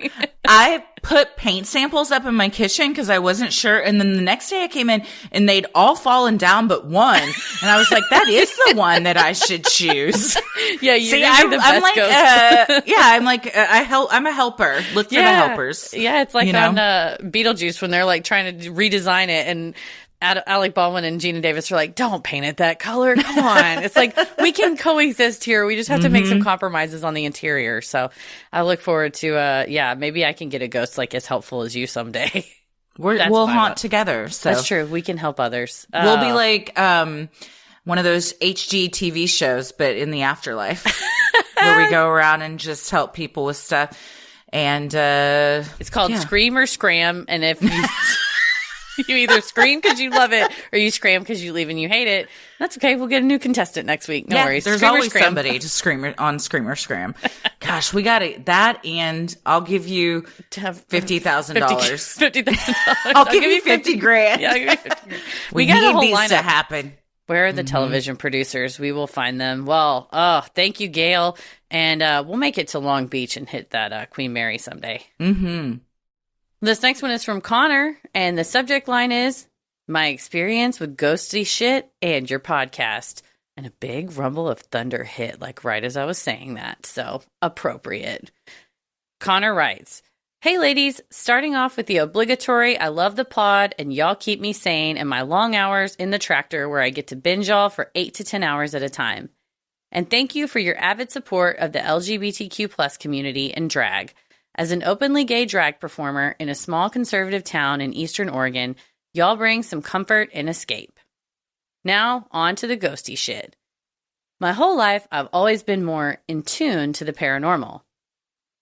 I put paint samples up in my kitchen because I wasn't sure. And then the next day I came in and they'd all fallen down but one. And I was like, that is the one that I should choose. Yeah, I'm the best like, ghost. I'm like, I'm a helper. Look for the helpers. Yeah, it's like on Beetlejuice when they're like trying to redesign it and Alec Baldwin and Gina Davis are like, don't paint it that color. Come on. It's like, we can coexist here. We just have to make some compromises on the interior. So I look forward to, maybe I can get a ghost like as helpful as you someday. We'll haunt together. So that's true. We can help others. We'll be like, one of those HGTV shows, but in the afterlife where we go around and just help people with stuff. And, it's called Scream or Scram. And if you, you either scream because you love it or you scram because you leave and you hate it, that's okay. We'll get a new contestant next week. No worries. There's always somebody to scream on Scream or Scram. Gosh, we got it. That and I'll give you $50,000. $50,000. I'll give you 50 grand. Yeah, I'll give you 50 grand. We got a whole lineup to happen. Where are the television producers? We will find them. Well, thank you, Gail. And we'll make it to Long Beach and hit that Queen Mary someday. Mm-hmm. This next one is from Connor, and the subject line is, my experience with Ghosty Shit and your podcast. And a big rumble of thunder hit, like right as I was saying that. So, appropriate. Connor writes, hey ladies, starting off with the obligatory, I love the pod and y'all keep me sane in my long hours in the tractor where I get to binge y'all for 8 to 10 hours at a time. And thank you for your avid support of the LGBTQ+ community and drag. As an openly gay drag performer in a small conservative town in Eastern Oregon, y'all bring some comfort and escape. Now, on to the ghosty shit. My whole life, I've always been more in tune to the paranormal.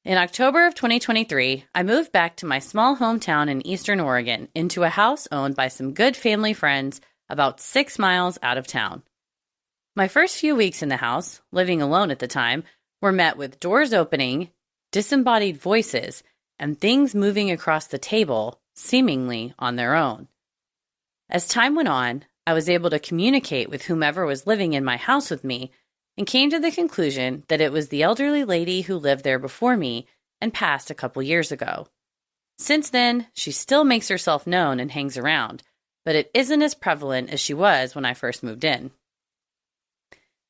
In October of 2023, I moved back to my small hometown in Eastern Oregon into a house owned by some good family friends about 6 miles out of town. My first few weeks in the house, living alone at the time, were met with doors opening, disembodied voices, and things moving across the table, seemingly on their own. As time went on, I was able to communicate with whomever was living in my house with me and came to the conclusion that it was the elderly lady who lived there before me and passed a couple years ago. Since then, she still makes herself known and hangs around, but it isn't as prevalent as she was when I first moved in.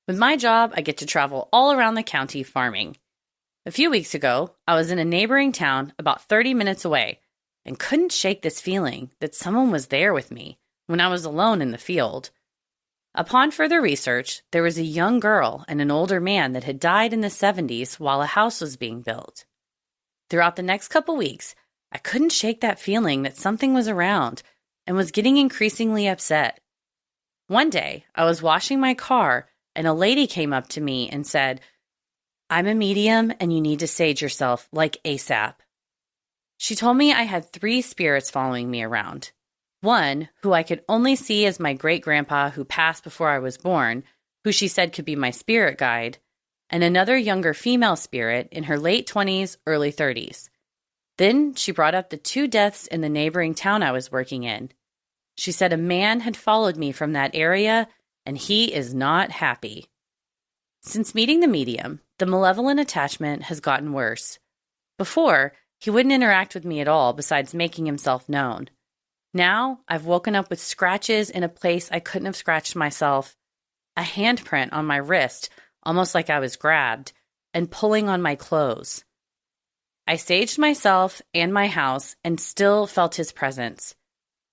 With my job, I get to travel all around the county farming. A few weeks ago, I was in a neighboring town about 30 minutes away and couldn't shake this feeling that someone was there with me when I was alone in the field. Upon further research, there was a young girl and an older man that had died in the 70s while a house was being built. Throughout the next couple weeks, I couldn't shake that feeling that something was around and was getting increasingly upset. One day, I was washing my car and a lady came up to me and said, "I'm a medium and you need to sage yourself like ASAP." She told me I had 3 spirits following me around. One, who I could only see as my great-grandpa who passed before I was born, who she said could be my spirit guide, and another younger female spirit in her late 20s, early 30s. Then she brought up the 2 deaths in the neighboring town I was working in. She said a man had followed me from that area, and he is not happy. Since meeting the medium, the malevolent attachment has gotten worse. Before, he wouldn't interact with me at all besides making himself known. Now, I've woken up with scratches in a place I couldn't have scratched myself, a handprint on my wrist, almost like I was grabbed, and pulling on my clothes. I saged myself and my house and still felt his presence.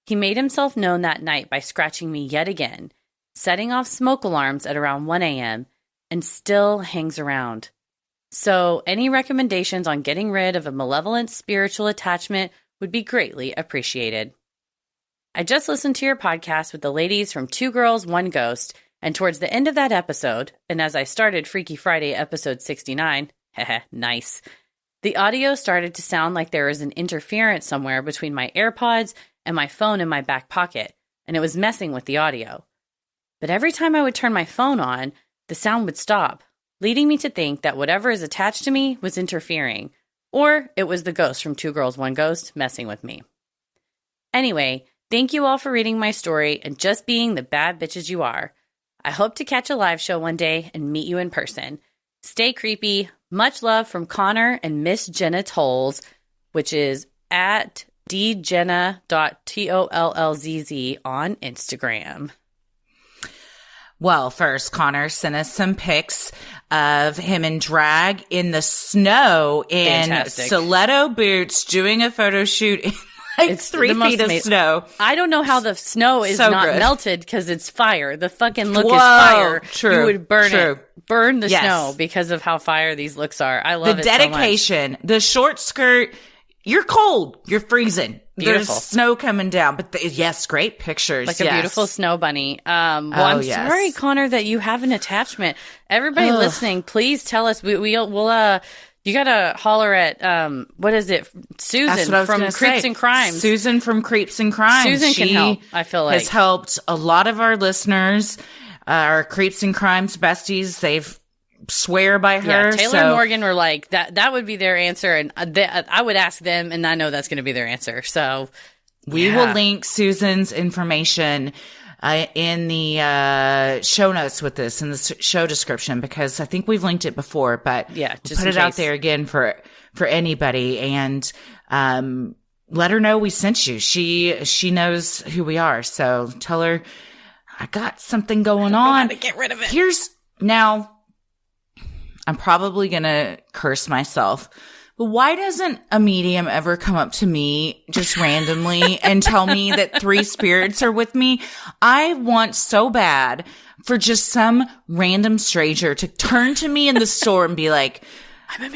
He made himself known that night by scratching me yet again, setting off smoke alarms at around 1 a.m., and still hangs around. So, any recommendations on getting rid of a malevolent spiritual attachment would be greatly appreciated. I just listened to your podcast with the ladies from 2 Girls, 1 Ghost, and towards the end of that episode, and as I started Freaky Friday episode 69, nice, the audio started to sound like there was an interference somewhere between my AirPods and my phone in my back pocket, and it was messing with the audio. But every time I would turn my phone on, the sound would stop, leading me to think that whatever is attached to me was interfering, or it was the ghost from 2 Girls, 1 Ghost messing with me. Anyway, thank you all for reading my story and just being the bad bitches you are. I hope to catch a live show one day and meet you in person. Stay creepy. Much love from Connor and Miss Jenna Tolls, which is at djenna.tollzz on Instagram. Well, first, Connor sent us some pics of him in drag in the snow in Fantastic. stiletto boots doing a photo shoot in it's 3 feet of snow. I don't know how the snow is so not good. Melted because it's fire. The fucking look is fire. True. You would burn the Yes. snow because of how fire these looks are. I love the it dedication, so much. the short skirt. You're cold. You're freezing. Beautiful. There's snow coming down. But yes, great pictures. Like a beautiful snow bunny. I'm sorry, Connor, that you have an attachment. Everybody listening, please tell us. We'll you gotta holler at what is it? Susan from Creeps and Crimes. Susan from Creeps and Crimes. Susan can help. I feel like has helped a lot of our listeners, our Creeps and Crimes besties. They've swear by her. Yeah, Taylor and Morgan were like that would be their answer, and I would ask them, and I know that's going to be their answer. So we will link Susan's information in the show notes with this in the show description, because I think we've linked it before, but just put it out there again for anybody, and let her know we sent you. She knows who we are, so tell her I got something going on. To get rid of it. Now I'm probably gonna curse myself, but why doesn't a medium ever come up to me just randomly and tell me that 3 spirits are with me? I want so bad for just some random stranger to turn to me in the store and be like,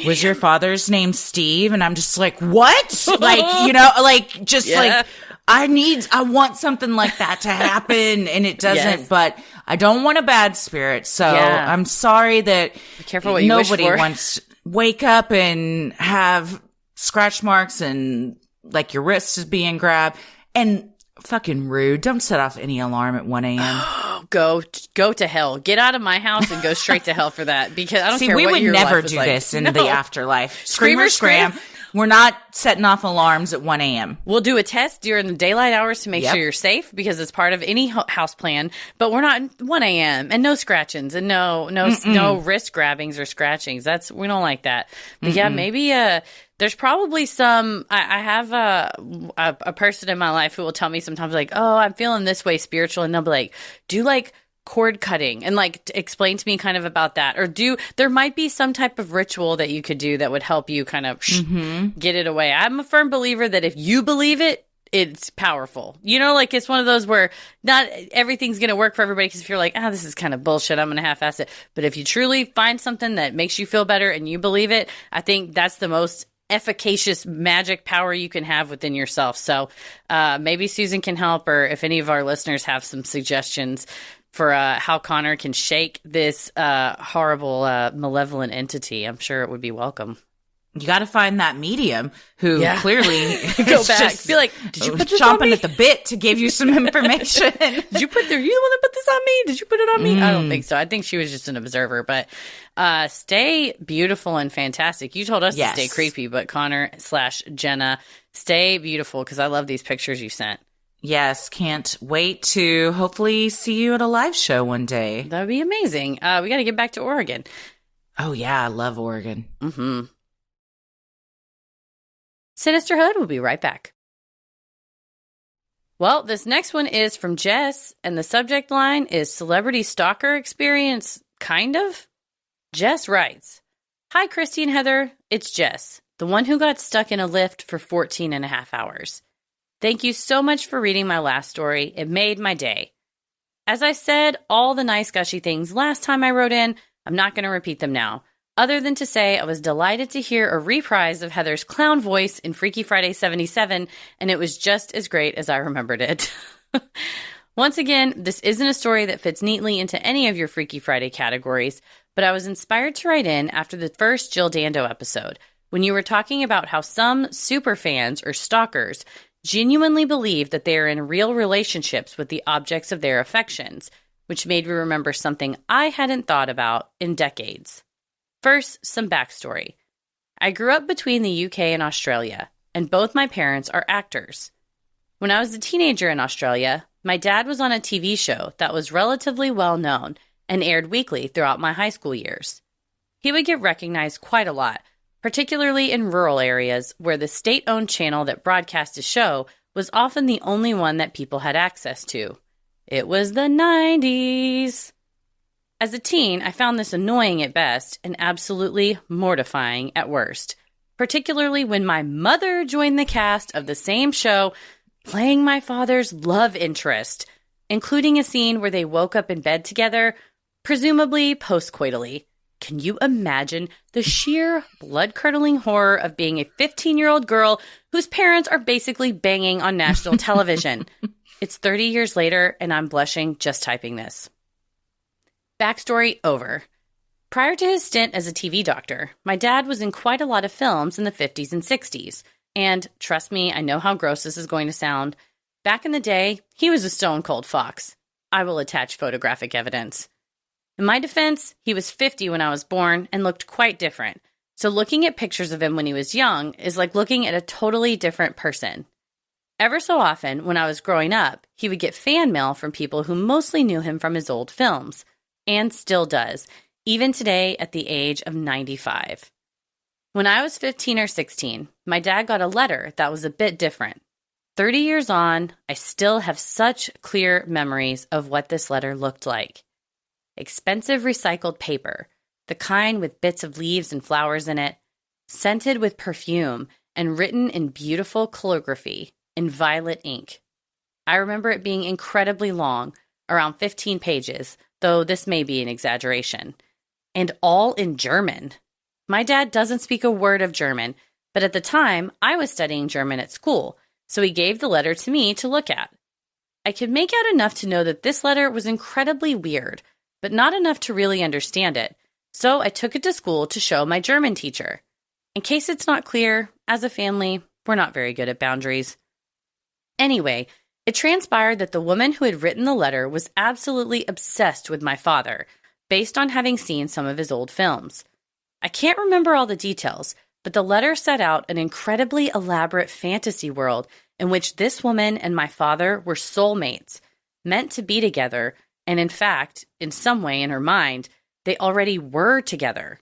"Was your father's name Steve?" And I'm just like, "What?" Like, like, I want something like that to happen, and it doesn't, but I don't want a bad spirit. So I'm sorry that be careful what you wish for. wake up and have scratch marks and like your wrist is being grabbed. And fucking rude. Don't set off any alarm at 1 a.m. Go to hell. Get out of my house and go straight to hell for that, because I don't care what your life is like. See, we would never do this in the afterlife. Scream or scram. We're not setting off alarms at 1 a.m. We'll do a test during the daylight hours to make sure you're safe, because it's part of any house plan. But we're not 1 a.m. and no scratchings and no wrist grabbings or scratchings. We don't like that. But yeah, maybe there's probably some. I have a person in my life who will tell me sometimes, like, oh, I'm feeling this way spiritual, and they'll be like, do like cord cutting and like explain to me kind of about that, or there might be some type of ritual that you could do that would help you kind of get it away. I'm a firm believer that if you believe it, it's powerful. Like it's one of those where not everything's going to work for everybody, because if you're like, this is kind of bullshit, I'm going to half-ass it. But if you truly find something that makes you feel better and you believe it, I think that's the most efficacious magic power you can have within yourself. So maybe Susan can help, or if any of our listeners have some suggestions for how Connor can shake this horrible, malevolent entity, I'm sure it would be welcome. You got to find that medium who clearly go back. Be like, did you put this on me? Chomping at the bit to give you some information. Did you put are you the one that put this on me? Did you put it on me? I don't think so. I think she was just an observer. But stay beautiful and fantastic. You told us to stay creepy, but Connor/Jenna, stay beautiful, because I love these pictures you sent. Yes, can't wait to hopefully see you at a live show one day. That would be amazing. We got to get back to Oregon. Oh, yeah. I love Oregon. Mm-hmm. Sinisterhood will be right back. Well, this next one is from Jess, and the subject line is Celebrity Stalker Experience, kind of? Jess writes, Hi, Christy and Heather. It's Jess, the one who got stuck in a lift for 14 and a half hours. Thank you so much for reading my last story. It made my day. As I said all the nice gushy things last time I wrote in, I'm not going to repeat them now, other than to say I was delighted to hear a reprise of Heather's clown voice in Freaky Friday 77, and it was just as great as I remembered it. Once again, this isn't a story that fits neatly into any of your Freaky Friday categories, but I was inspired to write in after the first Jill Dando episode, when you were talking about how some superfans or stalkers genuinely believe that they are in real relationships with the objects of their affections, which made me remember something I hadn't thought about in decades. First, some backstory. I grew up between the UK and Australia, and both my parents are actors. When I was a teenager in Australia, my dad was on a TV show that was relatively well known and aired weekly throughout my high school years. He would get recognized quite a lot, particularly in rural areas where the state-owned channel that broadcast his show was often the only one that people had access to. It was the 90s. As a teen, I found this annoying at best and absolutely mortifying at worst, particularly when my mother joined the cast of the same show, playing my father's love interest, including a scene where they woke up in bed together, presumably postcoitally. Can you imagine the sheer blood-curdling horror of being a 15-year-old girl whose parents are basically banging on national television? It's 30 years later, and I'm blushing just typing this. Backstory over. Prior to his stint as a TV doctor, my dad was in quite a lot of films in the 50s and 60s. And trust me, I know how gross this is going to sound. Back in the day, he was a stone-cold fox. I will attach photographic evidence. In my defense, he was 50 when I was born and looked quite different. So looking at pictures of him when he was young is like looking at a totally different person. Ever so often, when I was growing up, he would get fan mail from people who mostly knew him from his old films, and still does, even today at the age of 95. When I was 15 or 16, my dad got a letter that was a bit different. 30 years on, I still have such clear memories of what this letter looked like. Expensive recycled paper, the kind with bits of leaves and flowers in it, scented with perfume and written in beautiful calligraphy in violet ink. I remember it being incredibly long, around 15 pages, though this may be an exaggeration, and all in German. My dad doesn't speak a word of German, but at the time, I was studying German at school, so he gave the letter to me to look at. I could make out enough to know that this letter was incredibly weird, but not enough to really understand it, So I took it to school to show my German teacher. In case it's not clear, as a family, we're not very good at boundaries. Anyway, it transpired that the woman who had written the letter was absolutely obsessed with my father, based on having seen some of his old films. I can't remember all the details, but the letter set out an incredibly elaborate fantasy world in which this woman and my father were soulmates, meant to be together, and in fact, in some way in her mind, they already were together.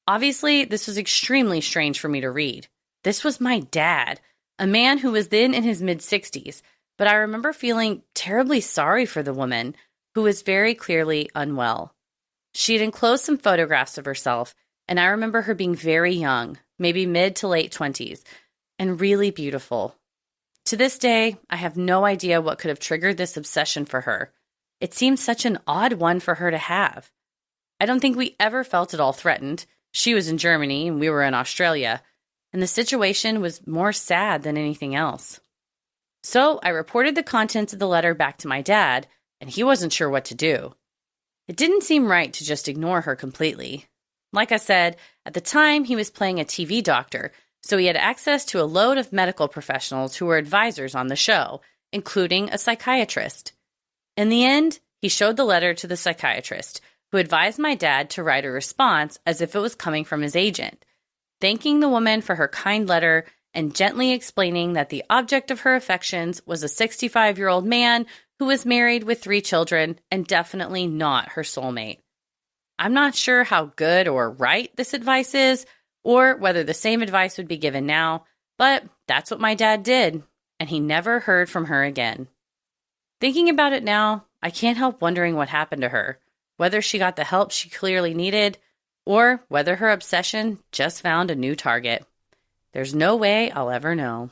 Obviously, this was extremely strange for me to read. This was my dad, a man who was then in his mid-60s, but I remember feeling terribly sorry for the woman, who was very clearly unwell. She had enclosed some photographs of herself, and I remember her being very young, maybe mid to late 20s, and really beautiful. To this day, I have no idea what could have triggered this obsession for her. It seems such an odd one for her to have. I don't think we ever felt at all threatened. She was in Germany and we were in Australia, and the situation was more sad than anything else. So I reported the contents of the letter back to my dad, and he wasn't sure what to do. It didn't seem right to just ignore her completely. Like I said, at the time he was playing a TV doctor, so he had access to a load of medical professionals who were advisors on the show, including a psychiatrist. In the end, he showed the letter to the psychiatrist, who advised my dad to write a response as if it was coming from his agent, thanking the woman for her kind letter and gently explaining that the object of her affections was a 65-year-old man who was married with 3 children and definitely not her soulmate. I'm not sure how good or right this advice is, or whether the same advice would be given now, but that's what my dad did, and he never heard from her again. Thinking about it now, I can't help wondering what happened to her, whether she got the help she clearly needed, or whether her obsession just found a new target. There's no way I'll ever know.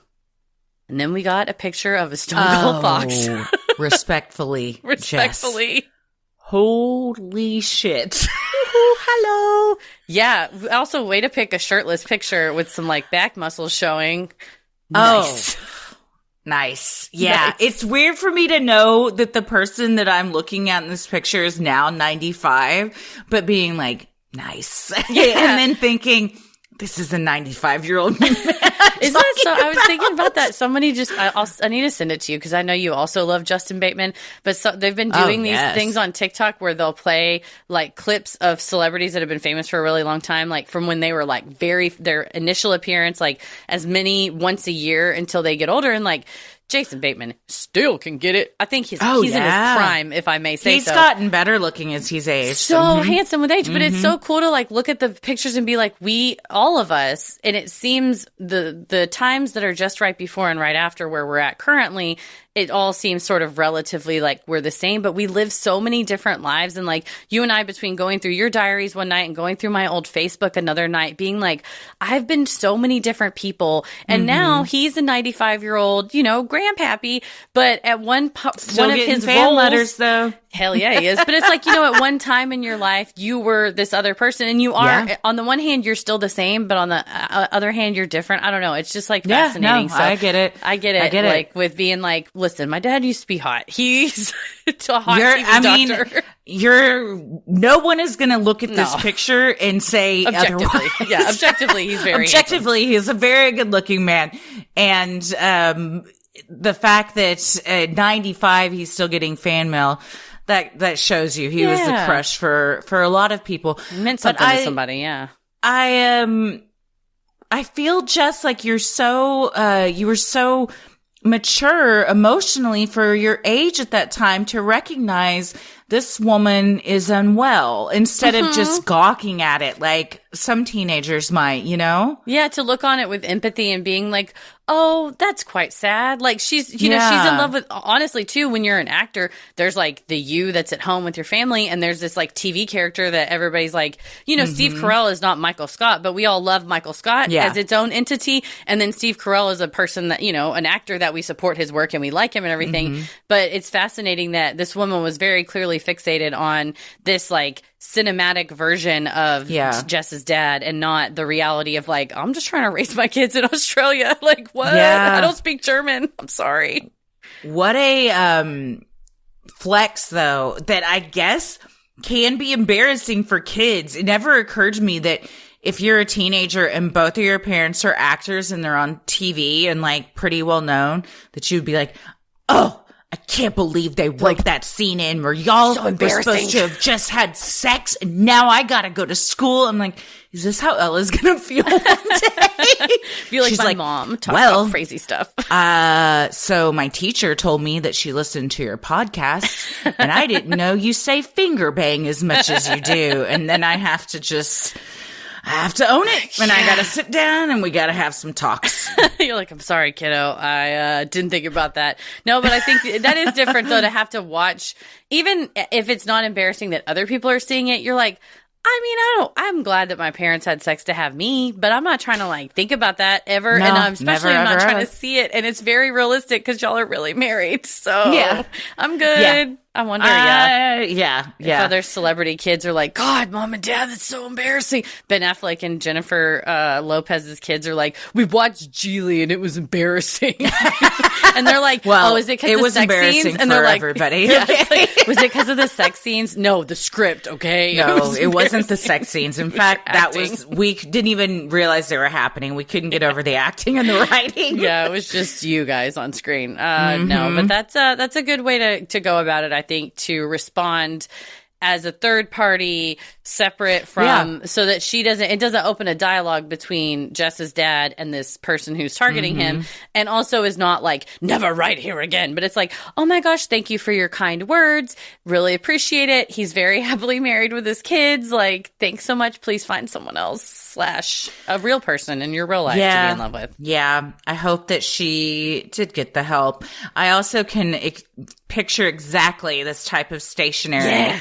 And then we got a picture of a stone cold fox. Respectfully. Respectfully. Jess. Holy shit. Hello. Yeah. Also, way to pick a shirtless picture with some like back muscles showing. Nice. Oh, nice. Yeah. Nice. It's weird for me to know that the person that I'm looking at in this picture is now 95, but being like, nice. Yeah. And then thinking, this is a 95-year-old man. Isn't that so? I was thinking about that. Somebody just, I need to send it to you because I know you also love Justin Bateman. But they've been doing these things on TikTok where they'll play like clips of celebrities that have been famous for a really long time, like from when they were like their initial appearance, like as many once a year until they get older. And like Jason Bateman still can get it. I think he's in his prime, if I may say so. He's gotten better looking as he's aged. So handsome with age. But it's so cool to like look at the pictures and be like, all of us, and it seems the times that are just right before and right after where we're at currently, it all seems sort of relatively like we're the same, but we live so many different lives. And like you and I, between going through your diaries one night and going through my old Facebook another night, being like, I've been so many different people. And now he's a 95-year-old, grandpappy. But at one of his fan roles, letters though. Hell yeah, he is. But it's like, at one time in your life, you were this other person, and you are, on the one hand, you're still the same, but on the other hand, you're different. I don't know. It's just like fascinating. No, so I get it. I get it. Like with being like, listen, my dad used to be hot. He's a hot TV doctor. No one is going to look at this picture and say objectively. Otherwise. Yeah, objectively, he's very Objectively, he's a very good looking man. And, the fact that at 95, he's still getting fan mail, that shows you he was the crush for a lot of people. It meant something to somebody, yeah. I feel just like you were so mature emotionally for your age at that time to recognize this woman is unwell instead of just gawking at it like some teenagers might, Yeah, to look on it with empathy and being like, oh, that's quite sad. Like she's, she's in love with, honestly too, when you're an actor, there's like the you that's at home with your family. And there's this like TV character that everybody's like, Steve Carell is not Michael Scott, but we all love Michael Scott as its own entity. And then Steve Carell is a person that, an actor that we support his work and we like him and everything. But it's fascinating that this woman was very clearly fixated on this like cinematic version of Jess's dad and not the reality of like, I'm just trying to raise my kids in Australia. Like, what? I don't speak German. I'm sorry. What a flex, though, that I guess can be embarrassing for kids. It never occurred to me that if you're a teenager and both of your parents are actors and they're on TV and like pretty well known, that you'd be like, oh, I can't believe they wrote that scene in where y'all were supposed to have just had sex and now I gotta go to school. I'm like, is this how Ella's gonna feel one day? Feel like She's my like, mom talks about crazy stuff. So my teacher told me that she listened to your podcast and I didn't know you say finger bang as much as you do. And then I have to own it, and I gotta sit down, and we gotta have some talks. You're like, I'm sorry, kiddo. I didn't think about that. No, but I think that is different, though, to have to watch. Even if it's not embarrassing that other people are seeing it, you're like, I'm glad that my parents had sex to have me, but I'm not trying to, like, think about that ever. No, and I'm not trying ever. to see it. And it's very realistic because y'all are really married. So yeah. I'm good. Yeah. I wonder, if other celebrity kids are like, God, mom and dad, that's so embarrassing. Ben Affleck and Jennifer Lopez's kids are like, we watched Geely and it was embarrassing. And they're like, well, is it because of the sex scenes? And they're like, everybody. Yeah, like, was it because of the sex scenes? No, the script, okay? No, it wasn't the sex scenes. In fact, we didn't even realize they were happening. We couldn't get over the acting and the writing. Yeah, it was just you guys on screen. No, but that's a good way to go about it, I think, to respond as a third party separate from so that it doesn't open a dialogue between Jess's dad and this person who's targeting him, and also is not like, never write here again, but it's like, oh my gosh, thank you for your kind words, really appreciate it, he's very happily married with his kids, like, thanks so much, please find someone else / a real person in your real life to be in love with. Yeah, I hope that she did get the help. I also can picture exactly this type of stationery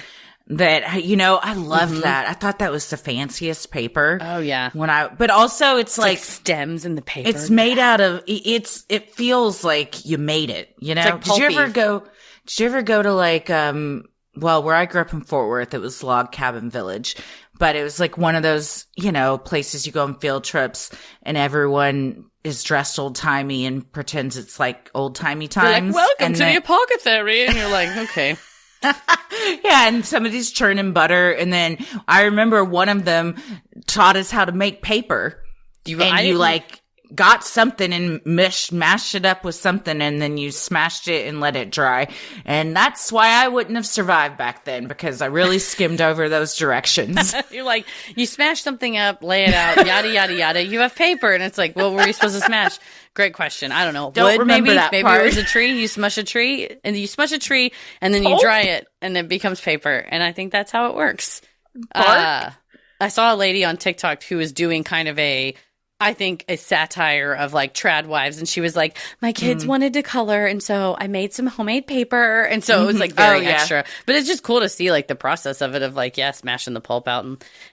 that, I loved that. I thought that was the fanciest paper. Oh yeah. But also it's like stems in the paper. It's made out of, it feels like you made it, It's like pulpy. Did you ever go to like, where I grew up in Fort Worth, it was Log Cabin Village, but it was like one of those, places you go on field trips and everyone is dressed old timey and pretends it's like old timey times. Like, welcome to the apothecary. And you're like, okay. Yeah, and somebody's churning butter, and then I remember one of them taught us how to make paper. You got something and mashed it up with something, and then you smashed it and let it dry. And that's why I wouldn't have survived back then, because I really skimmed over those directions. You're like, you smash something up, lay it out, yada, yada, yada. You have paper. And it's like, what were you supposed to smash? Great question. I don't know. Don't remember that maybe part. It was a tree. You smush a tree, and then you dry it, and it becomes paper. And I think that's how it works. I saw a lady on TikTok who was doing kind of a satire of like trad wives, and she was like, my kids wanted to color, and so I made some homemade paper, and so it was like very extra. But it's just cool to see like the process of it, of like, smashing the pulp out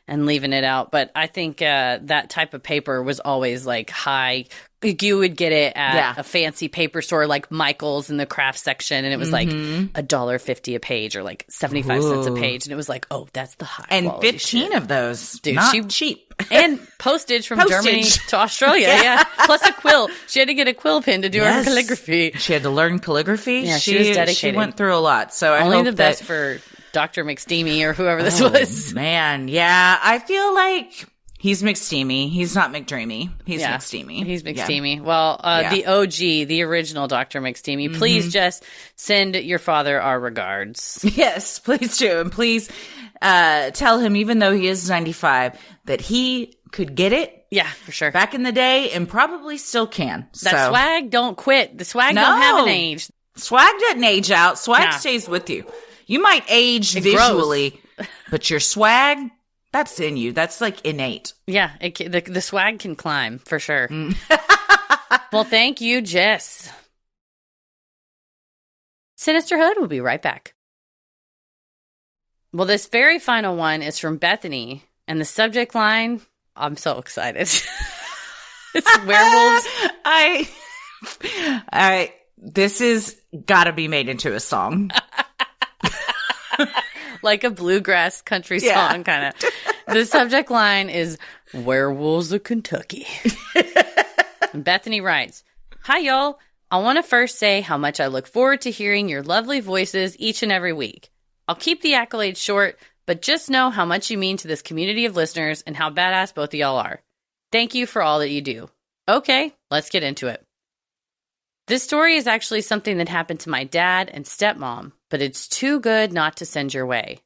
and leaving it out. But I think that type of paper was always like high. You would get it at a fancy paper store like Michael's in the craft section, and it was like $1.50 a page, or like 75 cents a page, and it was like, oh, that's the high and quality 15 shit. Of those, dude, not cheap, and postage from Germany to Australia, plus a quill. She had to get a quill pin to do her calligraphy. She had to learn calligraphy. Yeah, she was dedicated. She went through a lot. So I only hope the best for Dr. McSteamy or whoever this was. Man, yeah, I feel like. He's McSteamy. He's not McDreamy. He's McSteamy. He's McSteamy. Yeah. Well, the OG, the original Dr. McSteamy, please just send your father our regards. Yes, please do. And please tell him, even though he is 95, that he could get it. Yeah, for sure. Back in the day, and probably still can. That swag don't quit. The swag don't have an age. Swag doesn't age out. Swag stays with you. You might age visually, but your swag... That's in you. That's like innate. Yeah, the swag can climb, for sure. Well, thank you, Jess. Sinisterhood will be right back. Well, this very final one is from Bethany, and the subject line, I'm so excited. It's werewolves. This is gotta be made into a song. Like a bluegrass country song, kind of. The subject line is Werewolves of Kentucky. And Bethany writes, hi, y'all. I want to first say how much I look forward to hearing your lovely voices each and every week. I'll keep the accolades short, but just know how much you mean to this community of listeners and how badass both of y'all are. Thank you for all that you do. Okay, let's get into it. This story is actually something that happened to my dad and stepmom, but it's too good not to send your way.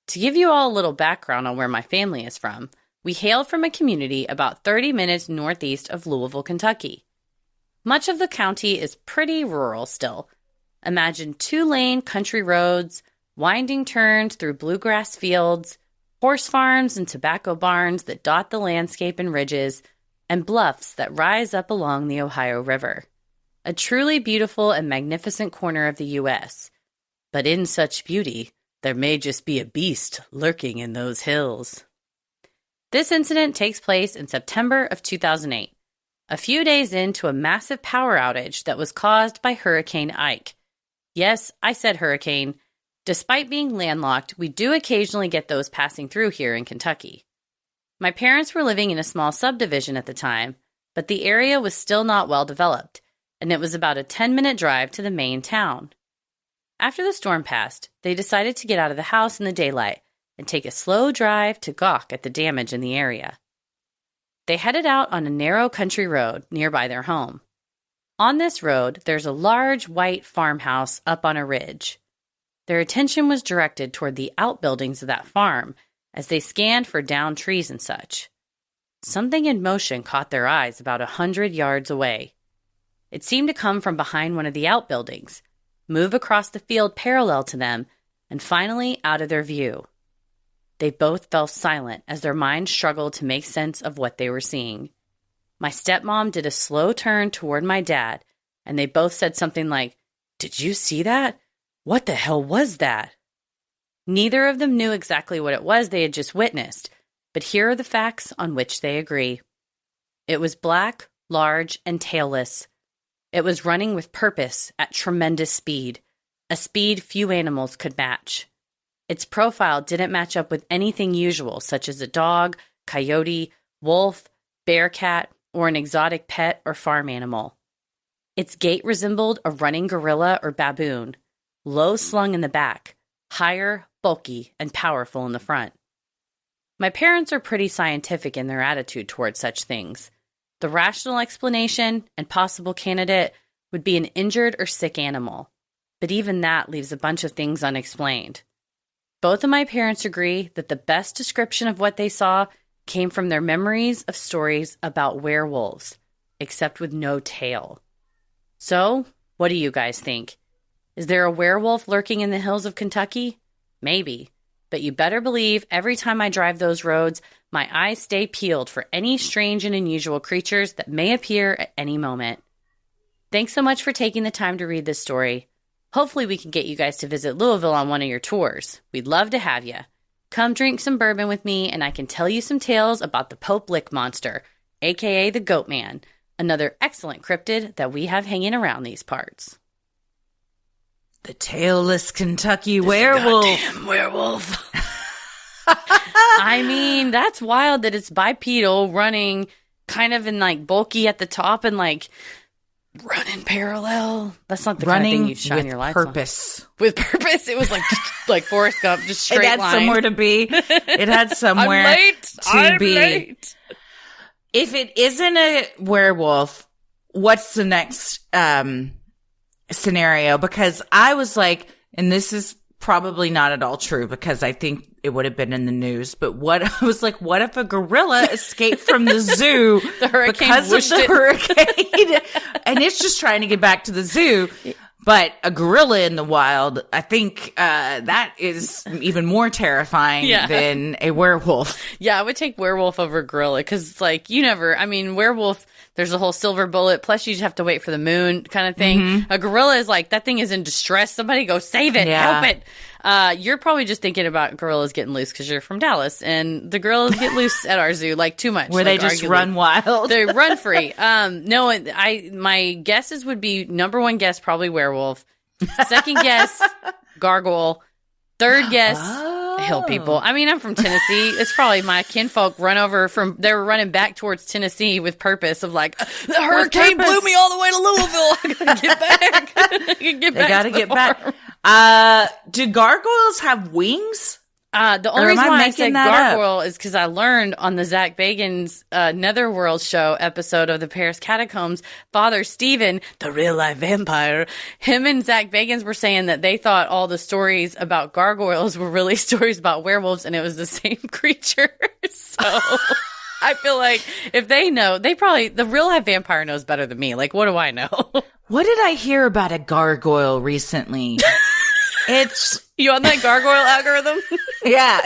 To give you all a little background on where my family is from, we hail from a community about 30 minutes northeast of Louisville, Kentucky. Much of the county is pretty rural still. Imagine 2-lane country roads, winding turns through bluegrass fields, horse farms and tobacco barns that dot the landscape in ridges, and bluffs that rise up along the Ohio River. A truly beautiful and magnificent corner of the U.S. But in such beauty, there may just be a beast lurking in those hills. This incident takes place in September of 2008, a few days into a massive power outage that was caused by Hurricane Ike. Yes, I said hurricane. Despite being landlocked, we do occasionally get those passing through here in Kentucky. My parents were living in a small subdivision at the time, but the area was still not well developed, and it was about a 10-minute drive to the main town. After the storm passed, they decided to get out of the house in the daylight and take a slow drive to gawk at the damage in the area. They headed out on a narrow country road nearby their home. On this road, there's a large white farmhouse up on a ridge. Their attention was directed toward the outbuildings of that farm as they scanned for downed trees and such. Something in motion caught their eyes about 100 yards away. It seemed to come from behind one of the outbuildings, move across the field parallel to them, and finally out of their view. They both fell silent as their minds struggled to make sense of what they were seeing. My stepmom did a slow turn toward my dad, and they both said something like, "Did you see that? What the hell was that?" Neither of them knew exactly what it was they had just witnessed, but here are the facts on which they agree. It was black, large, and tailless. It was running with purpose at tremendous speed, a speed few animals could match. Its profile didn't match up with anything usual, such as a dog, coyote, wolf, bearcat, or an exotic pet or farm animal. Its gait resembled a running gorilla or baboon, low slung in the back, higher, bulky, and powerful in the front. My parents are pretty scientific in their attitude towards such things. The rational explanation and possible candidate would be an injured or sick animal, but even that leaves a bunch of things unexplained. Both of my parents agree that the best description of what they saw came from their memories of stories about werewolves, except with no tail. So, what do you guys think? Is there a werewolf lurking in the hills of Kentucky? Maybe. But you better believe every time I drive those roads, my eyes stay peeled for any strange and unusual creatures that may appear at any moment. Thanks so much for taking the time to read this story. Hopefully we can get you guys to visit Louisville on one of your tours. We'd love to have you. Come drink some bourbon with me and I can tell you some tales about the Pope Lick Monster, aka the Goat Man, another excellent cryptid that we have hanging around these parts. The tailless Kentucky werewolf. Goddamn werewolf. I mean, that's wild that it's bipedal, running kind of in like bulky at the top and like running parallel. That's not the kind of thing you shine your lights purpose. On. With purpose. It was like Forrest Gump, just straight line. It had line. Somewhere to be. It had somewhere I'm be. Late. If it isn't a werewolf, what's the next scenario? Because I was like, and this is probably not at all true because I think it would have been in the news, but what if a gorilla escaped from the zoo because of the hurricane and it's just trying to get back to the zoo? But a gorilla in the wild, I think that is even more terrifying than a werewolf. Yeah, I would take werewolf over gorilla because it's like werewolf, there's a whole silver bullet, plus you just have to wait for the moon kind of thing. Mm-hmm. A gorilla is like, that thing is in distress. Somebody go save it. Help it. You're probably just thinking about gorillas getting loose because you're from Dallas, and the gorillas get loose at our zoo like too much. Where they just run wild. They run free. No, my guesses would be number one guess probably werewolf, second guess gargoyle, third guess hill people. I mean, I'm from Tennessee. It's probably my kinfolk they were running back towards Tennessee with purpose of like, the hurricane blew me all the way to Louisville. I gotta get back. They gotta get back. Do gargoyles have wings? The only reason why I said gargoyle is because I learned on the Zach Bagans Netherworld show episode of the Paris Catacombs, Father Stephen, the real life vampire, him and Zach Bagans were saying that they thought all the stories about gargoyles were really stories about werewolves, and it was the same creature. So I feel like if they know, the real life vampire knows better than me. Like, what do I know? What did I hear about a gargoyle recently? It's you on that gargoyle algorithm? Yeah.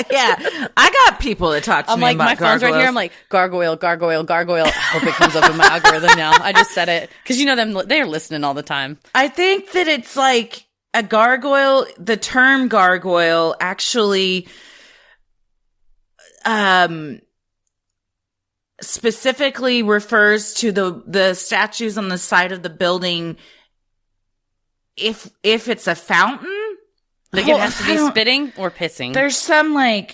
I got people that talk to me about gargoyles. My phone's right here. I'm like, gargoyle. I hope it comes up in my algorithm now. I just said it because you know them. They're listening all the time. I think that it's like a gargoyle. The term gargoyle actually, specifically refers to the statues on the side of the building. If it's a fountain. Like it has to be spitting or pissing. There's some I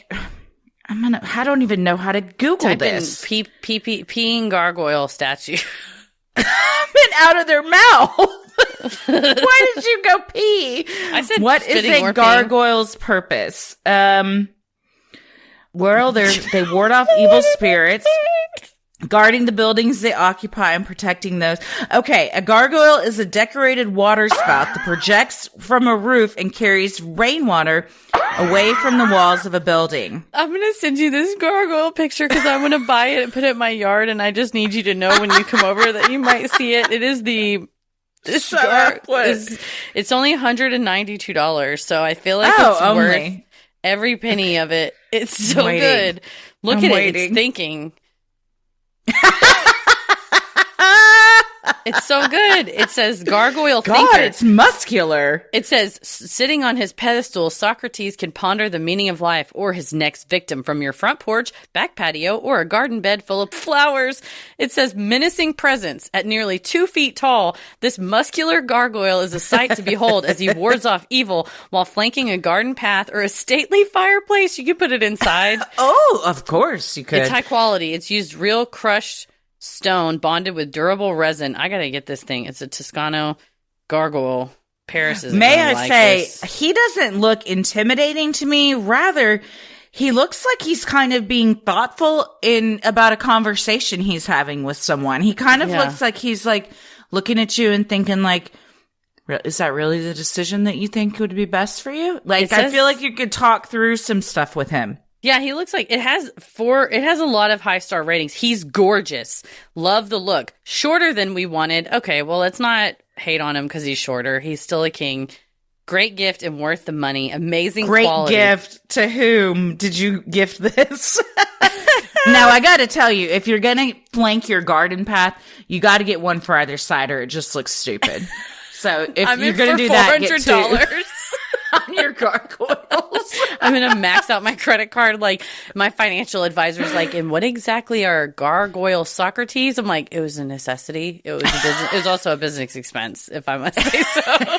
don't even know how to Google Type this. In peeing gargoyle statue. Been out of their mouth. Why did you go pee? I said what is a gargoyle's purpose? Well, they ward off evil spirits. Guarding the buildings they occupy and protecting those. Okay, a gargoyle is a decorated water spout that projects from a roof and carries rainwater away from the walls of a building. I'm going to send you this gargoyle picture because I'm going to buy it and put it in my yard, and I just need you to know when you come over that you might see it. It is it's only $192, so I feel like it's worth every penny of it. It's so good. Look at it. It's thinking. It's so good. It says gargoyle thinker. It's muscular. It says sitting on his pedestal, Socrates can ponder the meaning of life or his next victim from your front porch, back patio, or a garden bed full of flowers. It says menacing presence at nearly 2 feet tall. This muscular gargoyle is a sight to behold as he wards off evil while flanking a garden path or a stately fireplace. You could put it inside. Oh, of course you could. It's high quality. It's used real crushed stone bonded with durable resin. I gotta get this thing. It's a Toscano gargoyle. Paris is. May I say, he doesn't look intimidating to me. Rather, he looks like he's kind of being thoughtful about a conversation he's having with someone. He kind of looks like he's like looking at you and thinking like, is that really the decision that you think would be best for you? Like, I feel like you could talk through some stuff with him. Yeah, he looks like it has a lot of 5-star ratings. He's gorgeous. Love the look. Shorter than we wanted. Okay, well, let's not hate on him because he's shorter. He's still a king. Great gift and worth the money. Amazing quality. Great gift. To whom did you gift this? Now, I got to tell you, if you're going to flank your garden path, you got to get one for either side or it just looks stupid. So if you're going to do that, get $400. On your gargoyles. I'm going to max out my credit card. Like, my financial advisor's like, and what exactly are gargoyle Socrates? I'm like, it was a necessity. It was a business. It was also a business expense, if I must say so.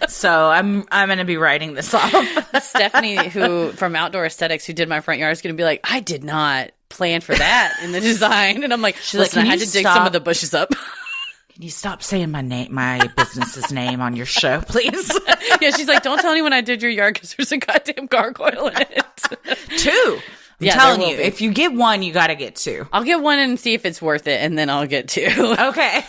So I'm going to be writing this off. Stephanie, who from Outdoor Aesthetics, who did my front yard, is going to be like, I did not plan for that in the design. And I'm like, listen, I had to dig some of the bushes up. Can you stop saying my business's name on your show, please? Yeah, she's like, don't tell anyone I did your yard because there's a goddamn gargoyle in it. 2. I'm telling you, if you get 1, you got to get 2. I'll get 1 and see if it's worth it, and then I'll get 2. Okay.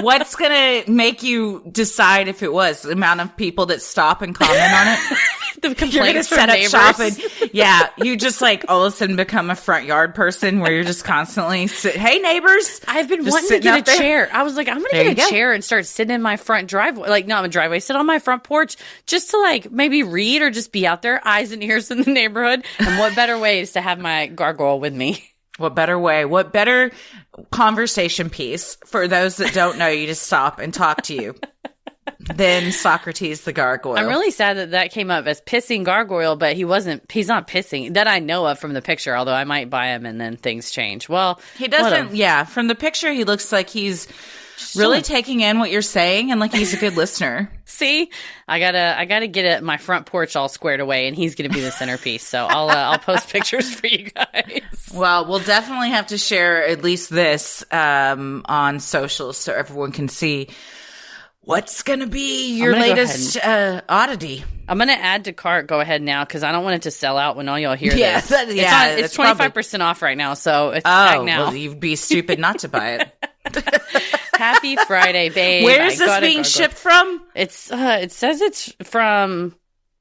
What's going to make you decide if it was? The amount of people that stop and comment on it? The complaints from neighbors. Shop and, yeah, you just like all of a sudden become a front yard person where you're just constantly hey neighbors. I've been wanting to get a chair. I was like, I'm going to get a chair and start sitting in my front driveway. Like, not my driveway, sit on my front porch just to like maybe read or just be out there, eyes and ears in the neighborhood. And what better way is to have my gargoyle with me? What better way? What better conversation piece for those that don't know you to stop and talk to you than Socrates the gargoyle? I'm really sad that came up as pissing gargoyle, but he's not pissing that I know of from the picture, although I might buy him and then things change. Well, he doesn't. Yeah. From the picture, he looks like he's really taking in what you're saying and like he's a good listener. See, I gotta get my front porch all squared away, and he's gonna be the centerpiece. So I'll post pictures for you guys. Well, we'll definitely have to share at least this on socials so everyone can see What's going to be your latest oddity? I'm going to add to cart. Go ahead now, because I don't want it to sell out when all y'all hear this. It's 25% off right now, so it's back now. Well, you'd be stupid not to buy it. Happy Friday, babe. Where is this being shipped from? It says it's from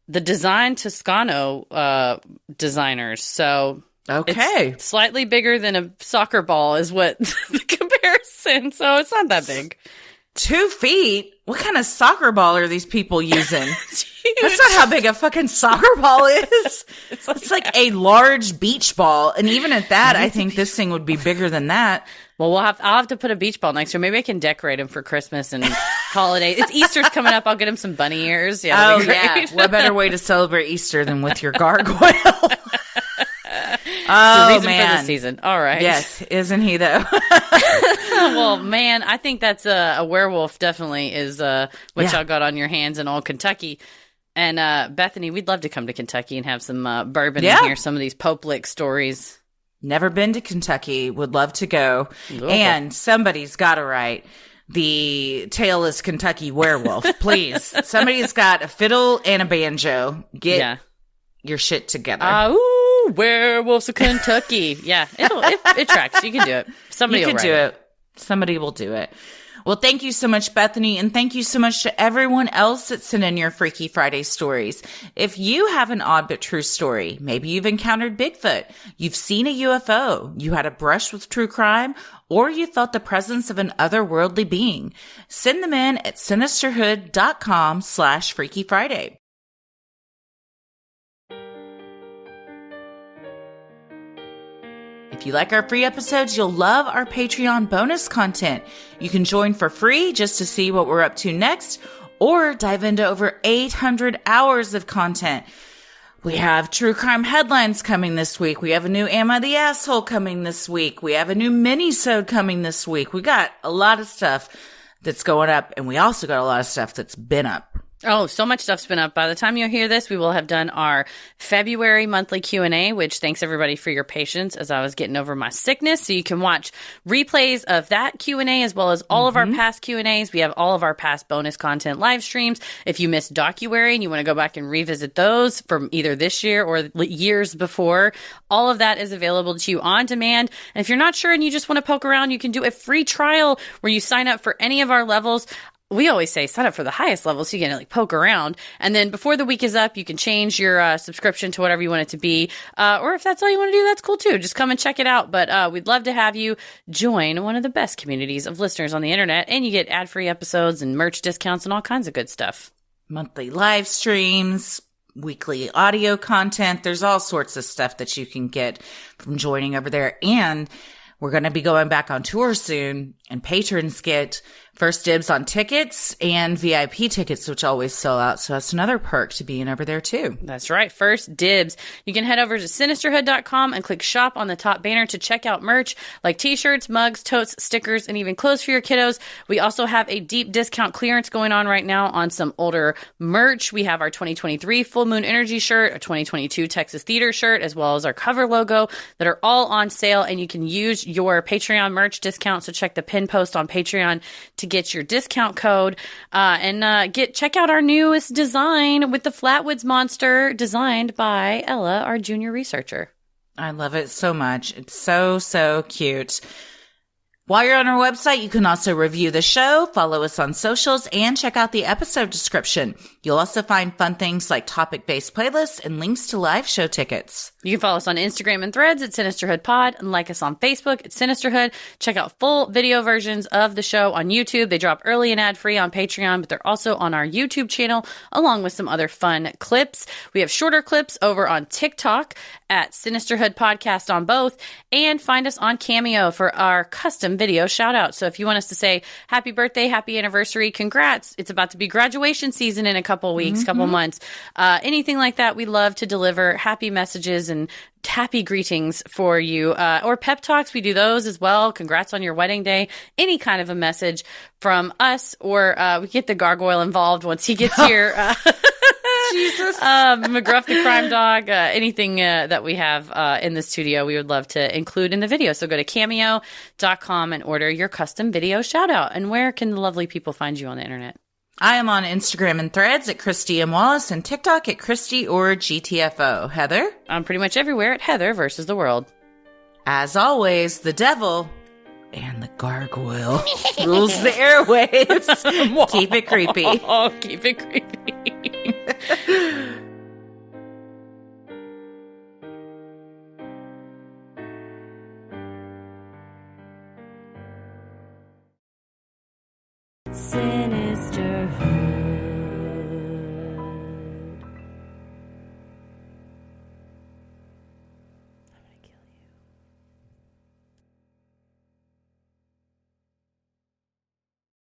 the Design Toscano designers, so... Okay. It's slightly bigger than a soccer ball is what the comparison, so it's not that big. 2 feet? What kind of soccer ball are these people using? That's not how big a fucking soccer ball is. It's like a large beach ball. And even at that, I think this thing would be bigger than that. Well, I'll have to put a beach ball next year. Maybe I can decorate them for Christmas and holidays. It's Easter's coming up. I'll get him some bunny ears. Yeah. Yeah. What better way to celebrate Easter than with your gargoyle? Oh, man. For the season. All right. Yes. Isn't he, though? Well, man, I think that's a werewolf definitely is what y'all got on your hands in old Kentucky. And Bethany, we'd love to come to Kentucky and have some bourbon and hear some of these Pope Lick stories. Never been to Kentucky. Would love to go. And somebody's got to write the Tailless Kentucky Werewolf. Please. Somebody's got a fiddle and a banjo. Get your shit together. Werewolves of Kentucky. Yeah, it tracks. You can do it. Somebody will do it. Somebody will do it. Well, thank you so much, Bethany, and thank you so much to everyone else that sent in your Freaky Friday stories. If you have an odd but true story, maybe you've encountered Bigfoot, you've seen a UFO, you had a brush with true crime, or you felt the presence of an otherworldly being, send them in at sinisterhood.com/Freaky Friday. If you like our free episodes, you'll love our Patreon bonus content. You can join for free just to see what we're up to next, or dive into over 800 hours of content. We have true crime headlines coming this week. We have a new Am I the Asshole coming this week. We have a new mini-sode coming this week. We got a lot of stuff that's going up, and we also got a lot of stuff that's been up. Oh, so much stuff's been up. By the time you hear this, we will have done our February monthly Q&A, which thanks everybody for your patience as I was getting over my sickness. So you can watch replays of that Q&A as well as all of our past Q&As. We have all of our past bonus content live streams. If you missed Docuary and you want to go back and revisit those from either this year or years before, all of that is available to you on demand. And if you're not sure and you just want to poke around, you can do a free trial where you sign up for any of our levels. We always say sign up for the highest level so you can poke around. And then before the week is up, you can change your subscription to whatever you want it to be. Or if that's all you want to do, that's cool too. Just come and check it out. But we'd love to have you join one of the best communities of listeners on the internet. And you get ad-free episodes and merch discounts and all kinds of good stuff. Monthly live streams, weekly audio content. There's all sorts of stuff that you can get from joining over there. And we're going to be going back on tour soon, and patrons get first dibs on tickets and VIP tickets, which always sell out. So that's another perk to being over there too. That's right. First dibs. You can head over to sinisterhood.com and click shop on the top banner to check out merch like t-shirts, mugs, totes, stickers, and even clothes for your kiddos. We also have a deep discount clearance going on right now on some older merch. We have our 2023 Full Moon Energy shirt, a 2022 Texas Theater shirt, as well as our cover logo that are all on sale. And you can use your Patreon merch discount. So check the pin post on Patreon to get your discount code and check out our newest design with the Flatwoods monster designed by Ella, our junior researcher. I love it so much. It's so, so cute. While you're on our website, you can also review the show, follow us on socials, and check out the episode description. You'll also find fun things like topic-based playlists and links to live show tickets. You can follow us on Instagram and Threads at Sinisterhood Pod and like us on Facebook at Sinisterhood. Check out full video versions of the show on YouTube. They drop early and ad-free on Patreon, but they're also on our YouTube channel along with some other fun clips. We have shorter clips over on TikTok at Sinisterhood Podcast on both, and find us on Cameo for our custom video shout out. So if you want us to say happy birthday, happy anniversary, congrats, it's about to be graduation season in a couple weeks, couple months, anything like that, we love to deliver happy messages and happy greetings for you, or pep talks. We do those as well. Congrats on your wedding day. Any kind of a message from us, or we get the gargoyle involved once he gets here. Jesus. McGruff the crime dog, anything that we have in the studio, we would love to include in the video. So go to cameo.com and order your custom video shout out. And where can the lovely people find you on the internet? I am on Instagram and Threads at Christy M. Wallace and TikTok at Christy or GTFO. Heather? I'm pretty much everywhere at Heather versus the world. As always, the devil and the gargoyle rules the airwaves. Keep it creepy. Oh, keep it creepy. Sinisterhood.